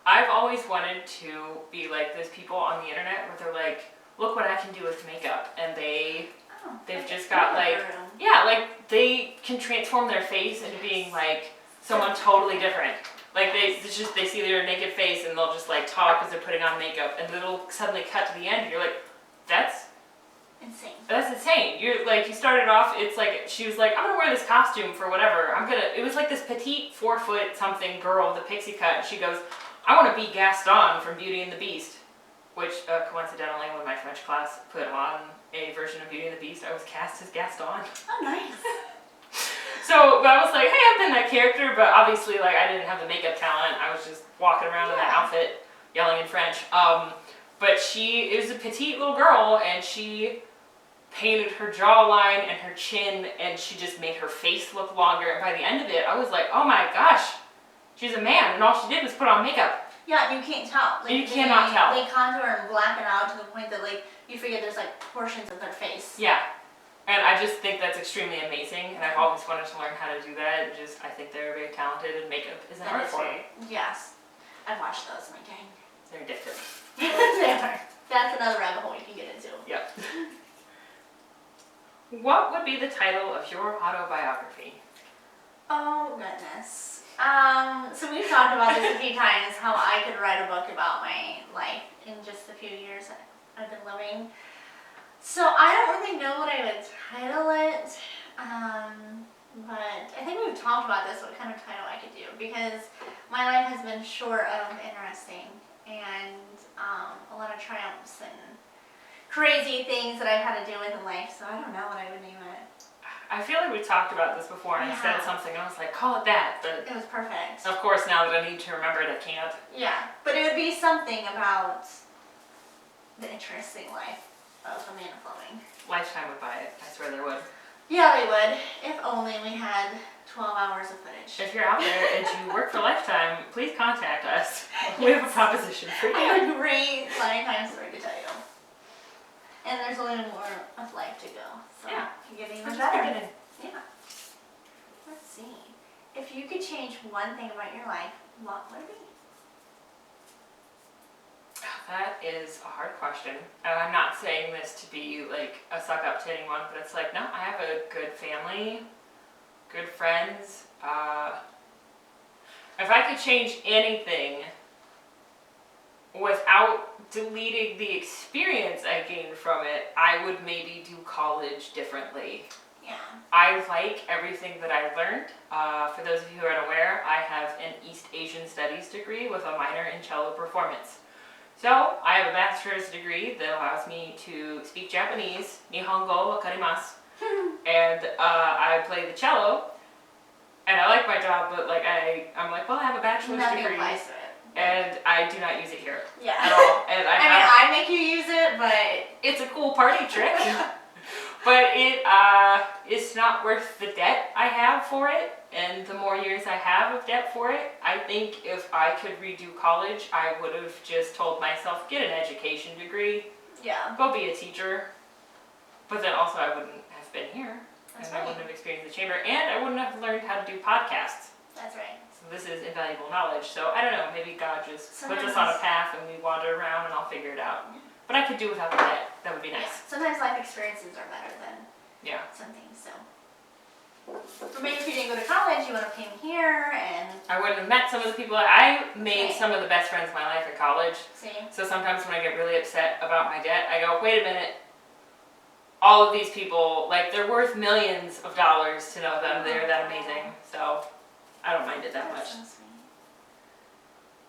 Speaker 2: I've always wanted to be like those people on the internet where they're like, look what I can do with makeup, and they've just got like, yeah, like they can transform their face into being like someone totally different. Like they see their naked face and they'll just like talk as they're putting on makeup, and it'll suddenly cut to the end and you're like, that's insane. You're like, you started off, it's like, she was like, I'm gonna wear this costume for whatever. It was like this petite 4-foot something girl with a pixie cut, and she goes, I want to be Gaston from Beauty and the Beast. Which, coincidentally, when my French class put on a version of Beauty and the Beast, I was cast as Gaston.
Speaker 1: Oh, nice.
Speaker 2: So I was like, hey, I've been that character, but obviously, like, I didn't have the makeup talent. I was just walking around in that outfit, yelling in French. But it was a petite little girl, and she painted her jawline and her chin, and she just made her face look longer. And by the end of it, I was like, oh my gosh, she's a man, and all she did was put on makeup.
Speaker 1: Yeah, you can't tell. Like,
Speaker 2: you cannot tell.
Speaker 1: They contour and blacken out to the point that like you forget there's like portions of their face.
Speaker 2: Yeah, and I just think that's extremely amazing, and I've always wanted to learn how to do that. I think they're very talented, and makeup is an art form.
Speaker 1: Yes, I've watched those. My dang.
Speaker 2: They're addictive.
Speaker 1: They are. That's another rabbit hole you can get into.
Speaker 2: Yep. What would be the title of your autobiography?
Speaker 1: Oh goodness. So we've talked about this a few times, how I could write a book about my life in just a few years that I've been living. So I don't really know what I would title it, but I think we've talked about this, what kind of title I could do, because my life has been short of interesting, and a lot of triumphs and crazy things that I've had to deal with in life, so I don't know what I would name it.
Speaker 2: I feel like we talked about this before, and I said something, and I was like, call it that, but
Speaker 1: it was perfect.
Speaker 2: Of course, now that I need to remember it, I can't.
Speaker 1: Yeah, but it would be something about the interesting life of Amanda Fleming.
Speaker 2: Lifetime would buy it, I swear they would.
Speaker 1: Yeah, they would, if only we had 12 hours of footage.
Speaker 2: If you're out there and you work for Lifetime, please contact us. We have a proposition for you.
Speaker 1: I have a great Lifetime story to tell you. And there's only more of life to go, so
Speaker 2: yeah,
Speaker 1: you get even better. Yeah. Let's see. If you could change one thing about your life, what would it be?
Speaker 2: That is a hard question. And I'm not saying this to be like a suck up to anyone, but it's like, no, I have a good family, good friends. If I could change anything without deleting the experience I gained from it, I would maybe do college differently.
Speaker 1: Yeah.
Speaker 2: I like everything that I learned. For those of you who are unaware, I have an East Asian Studies degree with a minor in cello performance. So I have a bachelor's degree that allows me to speak Japanese, Nihongo wakarimasu, and I play the cello, and I like my job, but like I'm like, well, I have a bachelor's
Speaker 1: Nothing
Speaker 2: degree.
Speaker 1: applies to it.
Speaker 2: And I do not use it here
Speaker 1: at
Speaker 2: all. And
Speaker 1: I make you use it, but
Speaker 2: it's a cool party trick. But it's not worth the debt I have for it, and the more years I have of debt for it. I think if I could redo college, I would have just told myself, get an education degree, go be a teacher. But then also I wouldn't have been here, I wouldn't have experienced the chamber, and I wouldn't have learned how to do podcasts.
Speaker 1: That's right.
Speaker 2: So this is invaluable knowledge. So I don't know, maybe God just puts us on a path and we wander around and I'll figure it out. But I could do without the debt. That would be nice.
Speaker 1: Yeah. Sometimes life experiences are better than some things. So, but maybe if you didn't go to college, you would have came here, and
Speaker 2: I wouldn't have met some of the people. I made some of the best friends of my life in college.
Speaker 1: Same.
Speaker 2: So sometimes when I get really upset about my debt, I go, wait a minute. all of these people, like, they're worth millions of dollars to know them. They're that amazing. So I don't mind it that much.
Speaker 1: That's so sweet.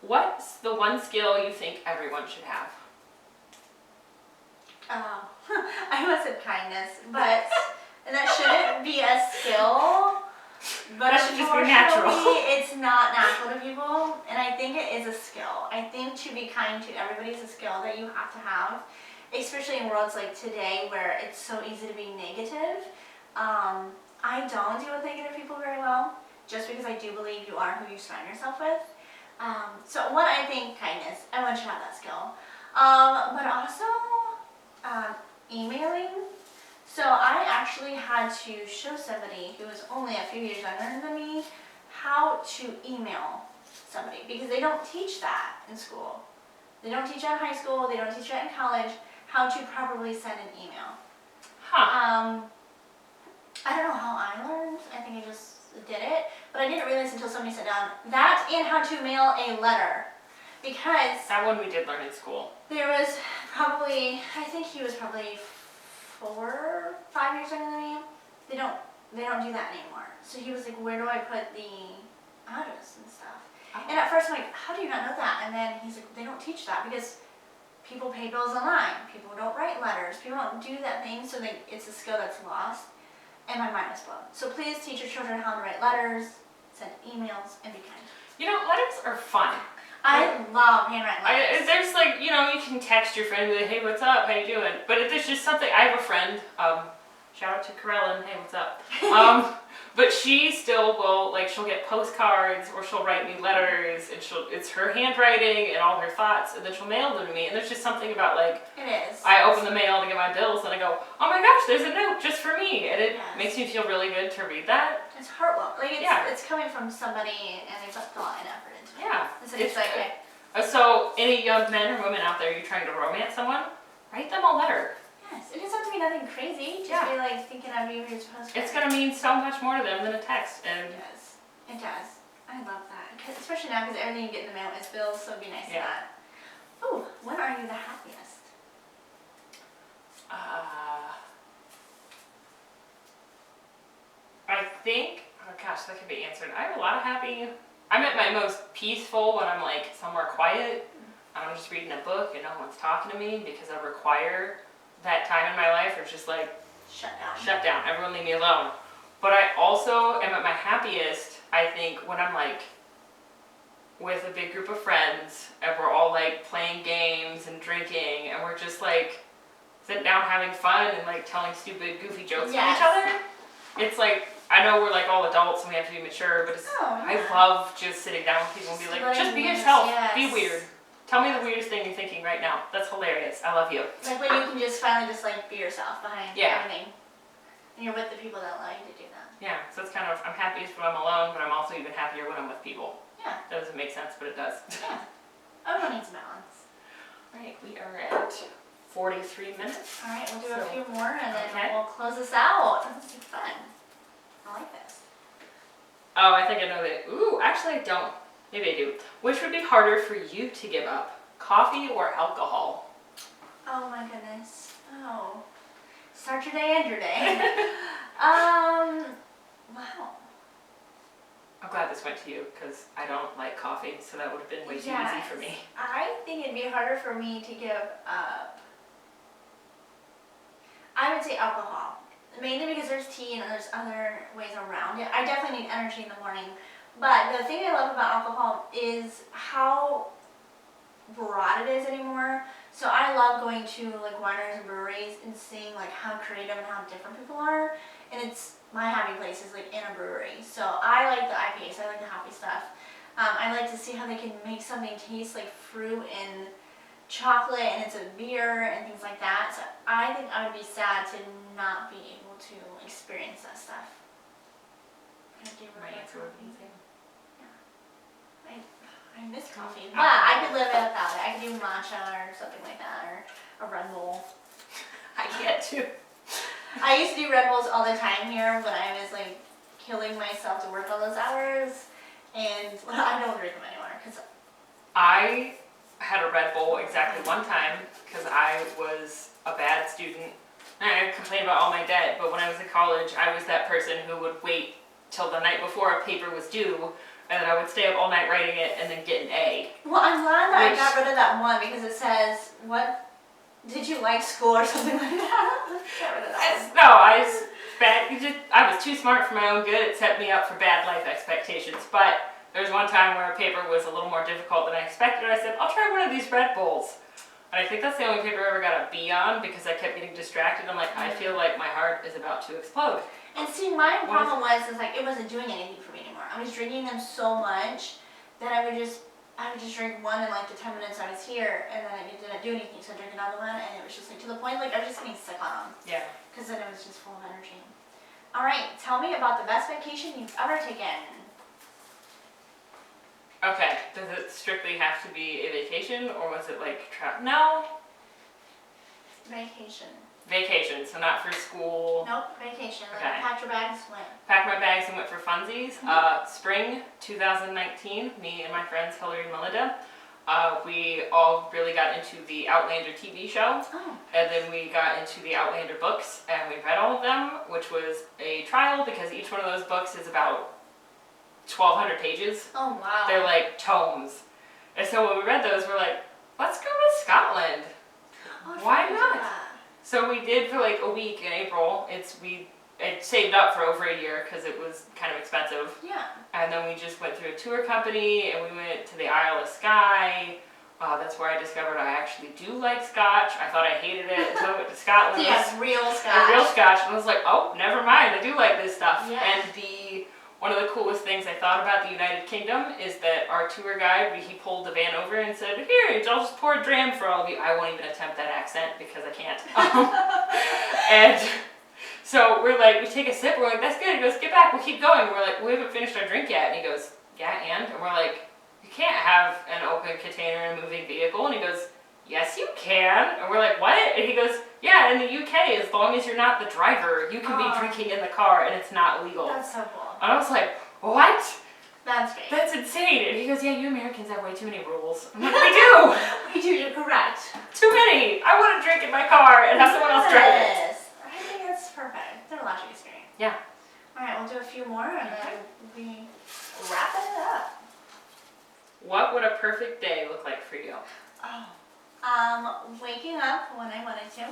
Speaker 2: What's the one skill you think everyone should have?
Speaker 1: Oh, I almost said kindness, but and that shouldn't be a skill. But
Speaker 2: That should just be natural.
Speaker 1: unfortunately, it's not natural to people, and I think it is a skill. I think to be kind to everybody is a skill that you have to have, especially in worlds like today where it's so easy to be negative. I don't deal with negative people very well, just because I do believe you are who you surround yourself with. So one, I think kindness. Everyone should have that skill. But also emailing. So I actually had to show somebody who was only a few years younger than me how to email somebody, because they don't teach that in school. They don't teach that in high school, they don't teach that in college, how to properly send an email.
Speaker 2: Huh.
Speaker 1: I don't know how I learned, I think I just did it, but I didn't realize until somebody sat down that and how to mail a letter. Because
Speaker 2: That one we did learn in school.
Speaker 1: there was probably, I think he was probably 4, 5 years younger than me. They don't do that anymore. So he was like, where do I put the address and stuff? And at first I'm like, how do you not know that? And then he's like, they don't teach that because people pay bills online. People don't write letters. People don't do that thing. So it's a skill that's lost. And my mind was blown. So please teach your children how to write letters, send emails, and be kind.
Speaker 2: You know, letters are fun.
Speaker 1: I love handwritten letters.
Speaker 2: There's like, you know, you can text your friend and be like, hey, what's up? How you doing? But if there's just something, I have a friend, shout out to Corellin, hey, what's up? But she still will, like, she'll get postcards or she'll write me letters and it's her handwriting and all her thoughts, and then she'll mail them to me. And there's just something about, like,
Speaker 1: It is.
Speaker 2: I open the mail to get my bills and I go, oh my gosh, there's a note just for me. And it
Speaker 1: Yes.
Speaker 2: makes me feel really good to read that.
Speaker 1: It's heartwarming. Like
Speaker 2: Yeah.
Speaker 1: it's coming from somebody and they put thought and effort into it.
Speaker 2: Yeah.
Speaker 1: So it's like, okay.
Speaker 2: So any young men or women out there, you're trying to romance someone, write them a letter.
Speaker 1: Yes, it doesn't have to be nothing crazy. Just be like thinking of you here's a postcard.
Speaker 2: It's going to mean so much more to them than a text. And
Speaker 1: Yes, it does. I love that. 'Cause especially now, because everything you get in the mail is bills, so it'd be nice to
Speaker 2: Yeah.
Speaker 1: that. Ooh, when are you the happiest?
Speaker 2: I think, oh gosh, that could be answered. I have a lot of happy. I'm at my most peaceful when I'm like somewhere quiet. I'm just reading a book and no one's talking to me, because I require that time in my life where it's just like,
Speaker 1: Shut down.
Speaker 2: shut down, everyone leave me alone. But I also am at my happiest, I think, when I'm like with a big group of friends and we're all like playing games and drinking and we're just like sitting down having fun and like telling stupid goofy jokes
Speaker 1: Yes.
Speaker 2: with each other. It's like, I know we're like all adults and we have to be mature, but it's,
Speaker 1: Oh,
Speaker 2: I
Speaker 1: yeah.
Speaker 2: love just sitting down with people and be like,
Speaker 1: Letting
Speaker 2: just be
Speaker 1: loose,
Speaker 2: yourself,
Speaker 1: yes.
Speaker 2: be weird. Tell me the weirdest thing you're thinking right now. That's hilarious. I love you.
Speaker 1: Like when you can just finally just like be yourself behind
Speaker 2: Yeah.
Speaker 1: everything. And you're with the people that allow you to do that.
Speaker 2: Yeah, so it's kind of, I'm happiest when I'm alone, but I'm also even happier when I'm with people.
Speaker 1: Yeah.
Speaker 2: That doesn't make sense, but it does.
Speaker 1: Yeah. Everyone needs balance.
Speaker 2: Right, we are at 43 minutes.
Speaker 1: All right, we'll do
Speaker 2: So,
Speaker 1: a few more and then
Speaker 2: okay.
Speaker 1: we'll close this out. This is fun. I like this.
Speaker 2: Oh, I think I know that. Ooh, actually I don't. Maybe I do. Which would be harder for you to give up? Coffee or alcohol?
Speaker 1: Oh my goodness. Oh. Start your day, end your day. Wow.
Speaker 2: I'm glad this went to you because I don't like coffee, so that would have been way too easy for me.
Speaker 1: I think it'd be harder for me to give up. I would say alcohol. Mainly because there's tea and there's other ways around it. I definitely need energy in the morning. But the thing I love about alcohol is how broad it is anymore. So I love going to like wineries and breweries and seeing like how creative and how different people are. And it's my happy place is like in a brewery. So I like the IPAs, I like the hoppy stuff. I like to see how they can make something taste like fruit and chocolate and it's a beer and things like that. So I think I would be sad to not be able to experience that stuff.
Speaker 2: My answer would be the same.
Speaker 1: I miss coffee, but I could live without it. I could do matcha or something like that, or a Red Bull.
Speaker 2: I get to.
Speaker 1: I used to do Red Bulls all the time here when I was like killing myself to work all those hours, and I don't drink them anymore because
Speaker 2: I had a Red Bull exactly one time because I was a bad student I complain about all my debt, but when I was in college, I was that person who would wait till the night before a paper was due, and then I would stay up all night writing it and then get an A.
Speaker 1: Well, I'm glad that
Speaker 2: Which-
Speaker 1: I got rid of that one because it says, what, did you like school or something like that? Got rid of that one.
Speaker 2: No, I was too smart for my own good. It set me up for bad life expectations. But there was one time where a paper was a little more difficult than I expected. I said, I'll try one of these Red Bulls. And I think that's the only paper I ever got a B on because I kept getting distracted. I'm like, I feel like my heart is about to explode.
Speaker 1: And see, my problem was like it wasn't doing anything for me anymore. I was drinking them so much that I would just drink one in like the 10 minutes I was here, and then it didn't do anything. So I drank another one, and it was just like to the point like I was just getting sick on them.
Speaker 2: Yeah.
Speaker 1: Because then it was just full of energy. All right, tell me about the best vacation you've ever taken.
Speaker 2: Okay, does it strictly have to be a vacation or was it like No.
Speaker 1: Vacation.
Speaker 2: Vacation, so not for school.
Speaker 1: Nope, vacation. Like
Speaker 2: Okay.
Speaker 1: packed your bags, went.
Speaker 2: Packed my bags and went for funsies. Spring 2019, me and my friends Hillary and Melinda, we all really got into the Outlander TV show.
Speaker 1: Oh.
Speaker 2: And then we got into the Outlander books and we read all of them, which was a trial because each one of those books is about 1,200 pages.
Speaker 1: Oh wow.
Speaker 2: They're like tomes. And so when we read those, we're like, let's go to Scotland.
Speaker 1: Oh, I
Speaker 2: Why
Speaker 1: forgot to do
Speaker 2: not?
Speaker 1: that.
Speaker 2: So we did for like a week in April. I saved up for over a year because it was kind of expensive.
Speaker 1: Yeah.
Speaker 2: And then we just went through a tour company and we went to the Isle of Skye. That's where I discovered I actually do like Scotch. I thought I hated it until I went to Scotland.
Speaker 1: Yes, real
Speaker 2: And
Speaker 1: Scotch.
Speaker 2: real Scotch. And I was like, oh, never mind. I do like this stuff.
Speaker 1: Yeah.
Speaker 2: And one of the coolest things I thought about the United Kingdom is that our tour guide, he pulled the van over and said, here, I'll just pour a dram for all of you. I won't even attempt that accent because I can't. And so we're like, we take a sip, we're like, that's good. He goes, get back, we'll keep going. And we're like, we haven't finished our drink yet. And he goes, yeah, and we're like, you can't have an open container in a moving vehicle. And he goes, yes, you can. And we're like, what? And he goes, yeah, in the UK, as long as you're not the driver, you can be drinking in the car and it's not legal.
Speaker 1: That's so cool.
Speaker 2: And I was like, what?
Speaker 1: That's great.
Speaker 2: That's insane. And he goes, yeah, you Americans have way too many rules. I'm like, we do.
Speaker 1: We do, you're correct.
Speaker 2: Too many. I want to drink in my car and have someone else drive it.
Speaker 1: Yes. I think that's perfect. It's a logic experience.
Speaker 2: Yeah.
Speaker 1: All right, we'll do a few more and then we wrap it up.
Speaker 2: What would a perfect day look like for you?
Speaker 1: Waking up when I wanted to,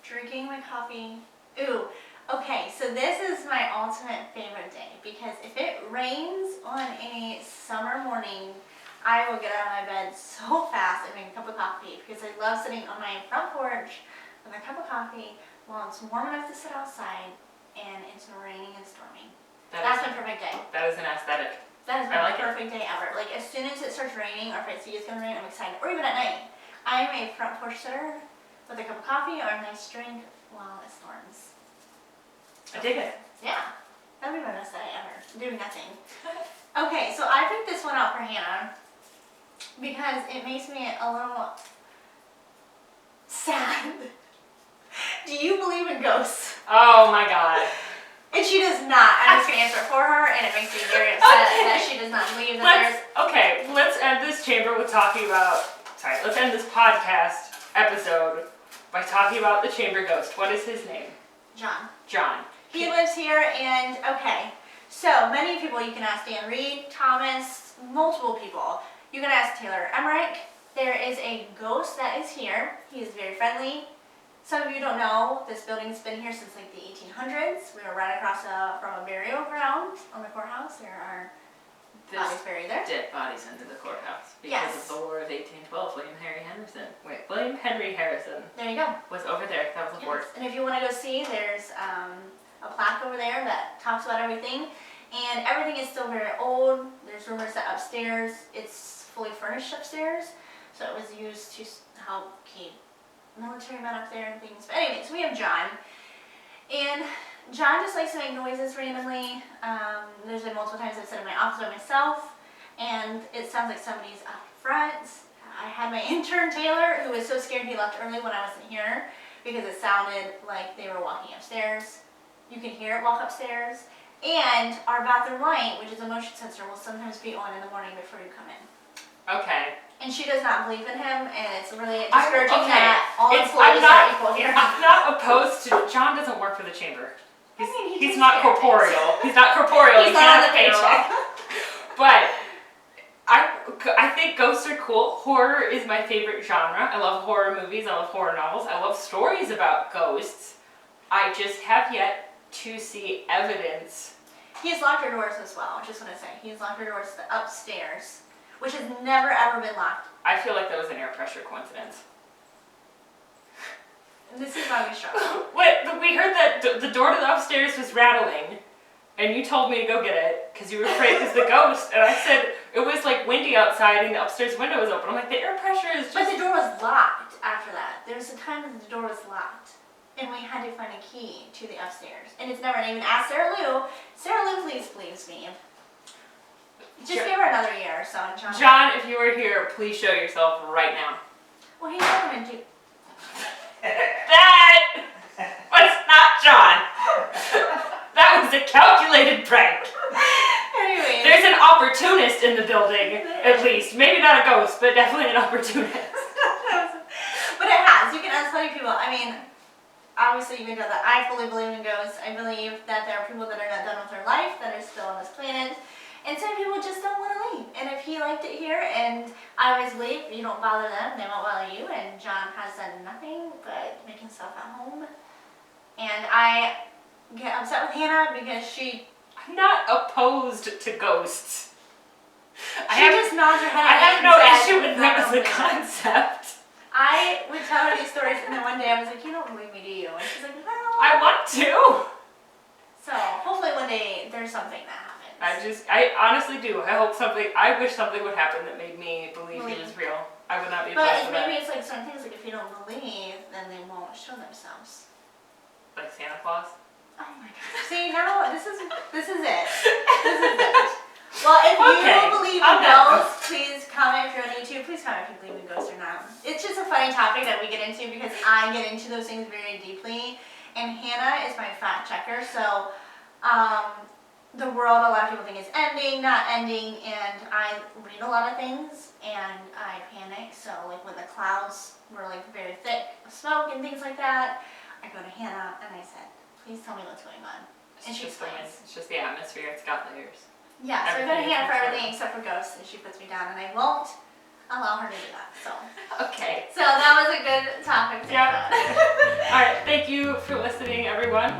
Speaker 1: drinking my coffee. Ooh, okay, so this is my ultimate favorite day because if it rains on a summer morning, I will get out of my bed so fast and make a cup of coffee because I love sitting on my front porch with a cup of coffee while it's warm enough to sit outside and it's raining and storming. That's my perfect day.
Speaker 2: That is an aesthetic.
Speaker 1: That is
Speaker 2: I
Speaker 1: my
Speaker 2: like it.
Speaker 1: perfect day ever. Like as soon as it starts raining or if I see it's gonna rain, I'm excited. Or even at night. I am a front porch sitter with a cup of coffee or a nice drink while it storms.
Speaker 2: I dig it.
Speaker 1: Yeah. That'd be my best day ever. Doing nothing. Okay, so I picked this one out for Hannah because it makes me a little sad. Do you believe in ghosts?
Speaker 2: Oh my god.
Speaker 1: And she does not. I'm just gonna answer it for her, and it makes me very upset that she does not believe that
Speaker 2: Let's end this chamber with talking about. Sorry, let's end this podcast episode by talking about the chamber ghost. What is his name?
Speaker 1: John.
Speaker 2: John.
Speaker 1: He lives here, and okay. So many people you can ask: Dan Reed, Thomas, multiple people. You can ask Taylor Emmerich. There is a ghost that is here. He is very friendly. Some of you don't know, this building's been here since like the 1800s. We are right across from a burial ground on the courthouse. There are bodies buried there.
Speaker 2: Dead bodies under the courthouse because
Speaker 1: Yes.
Speaker 2: of the War of 1812. William Henry Harrison
Speaker 1: There you go.
Speaker 2: was over there. That was the fort.
Speaker 1: Yes. And if you want to go see, there's a plaque over there that talks about everything. And everything is still very old. There's rumors that upstairs, it's fully furnished upstairs. So it was used to help keep military men up there and things. But anyways, we have John. And John just likes to make noises randomly. There's been multiple times I've sat in my office by myself and it sounds like somebody's up front. I had my intern Taylor, who was so scared he left early when I wasn't here because it sounded like they were walking upstairs. You can hear it walk upstairs. And our bathroom light, which is a motion sensor, will sometimes be on in the morning before you come in.
Speaker 2: Okay.
Speaker 1: And she does not believe in him, and it's really discouraging
Speaker 2: okay.
Speaker 1: that all
Speaker 2: I'm
Speaker 1: employees are equal here.
Speaker 2: not opposed to. John doesn't work for the chamber.
Speaker 1: I mean,
Speaker 2: He's
Speaker 1: takes
Speaker 2: not
Speaker 1: care of
Speaker 2: corporeal. He's not corporeal.
Speaker 1: He's
Speaker 2: He
Speaker 1: not on
Speaker 2: can't
Speaker 1: the
Speaker 2: payroll.
Speaker 1: paycheck.
Speaker 2: But I think ghosts are cool. Horror is my favorite genre. I love horror movies. I love horror novels. I love stories about ghosts. I just have yet to see evidence.
Speaker 1: He's locked her doors as well, just want to say. He's locked her doors to the upstairs, which has never ever been locked.
Speaker 2: I feel like that was an air pressure coincidence.
Speaker 1: This is why we struggle.
Speaker 2: We heard that the door to the upstairs was rattling, and you told me to go get it because you were afraid it was the ghost. And I said it was like windy outside and the upstairs window was open. I'm like, the air pressure is just.
Speaker 1: But the door was locked after that. There was a time that the door was locked, and we had to find a key to the upstairs. And it's never even asked Sarah Lou. Sarah Lou, please believes me. Just give her another year or so, John.
Speaker 2: John, if you were here, please show yourself right now.
Speaker 1: Well, he's not going to do.
Speaker 2: That was not John. That was a calculated prank.
Speaker 1: Anyway.
Speaker 2: There's an opportunist in the building, at least. Maybe not a ghost, but definitely an opportunist.
Speaker 1: But it has. You can ask plenty of people. I mean, obviously you know that I fully believe in ghosts. I believe that there are people that are not done with their life, that are still on this planet. And some people just don't want to leave. And if he liked it here, and I always believe you don't bother them, they won't bother you. And John has done nothing but make himself at home. And I get upset with Hannah because
Speaker 2: I'm not opposed to ghosts.
Speaker 1: just nods her head.
Speaker 2: I have
Speaker 1: at me
Speaker 2: no
Speaker 1: and says,
Speaker 2: issue with them
Speaker 1: "I
Speaker 2: as
Speaker 1: don't
Speaker 2: a
Speaker 1: believe it."
Speaker 2: concept.
Speaker 1: I would tell her these stories, and then one day I was like, "You don't believe me, do you?" And she's like, "No."
Speaker 2: I want to.
Speaker 1: So hopefully one day there's something that happens.
Speaker 2: I honestly do. I wish something would happen that made me believe he was real. I would not be
Speaker 1: But
Speaker 2: opposed to that.
Speaker 1: maybe it's like certain things, like if you don't believe, then they won't show themselves.
Speaker 2: Like Santa Claus?
Speaker 1: Oh my god. See, now this is it. This is it. Well, if
Speaker 2: Okay,
Speaker 1: you believe in
Speaker 2: I'm done.
Speaker 1: ghosts, please comment. If you're on YouTube, please comment if you believe in ghosts or not. It's just a funny topic that we get into because I get into those things very deeply. And Hannah is my fact checker, so the world, a lot of people think is ending, not ending, and I read a lot of things and I panic. So like when the clouds were like very thick smoke and things like that, I go to Hannah and I said, please tell me what's going on. And she explains.
Speaker 2: It's just the atmosphere. It's got layers.
Speaker 1: Yeah, so I go to
Speaker 2: Everything is
Speaker 1: Hannah for
Speaker 2: controlled.
Speaker 1: everything except for ghosts, and she puts me down, and I won't allow her to do that. So
Speaker 2: Okay.
Speaker 1: that was a good topic to
Speaker 2: Yeah.
Speaker 1: talk
Speaker 2: All right. Thank you for listening, everyone.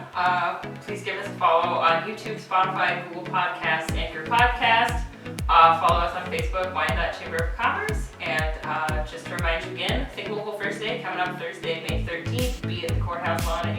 Speaker 2: Please give us a follow on YouTube, Spotify, Google Podcasts, Anchor Podcast. Follow us on Facebook, Wyandot Chamber of Commerce. And just to remind you again, Think Local First Day coming up Thursday, May 13th. Be at the courthouse lawn at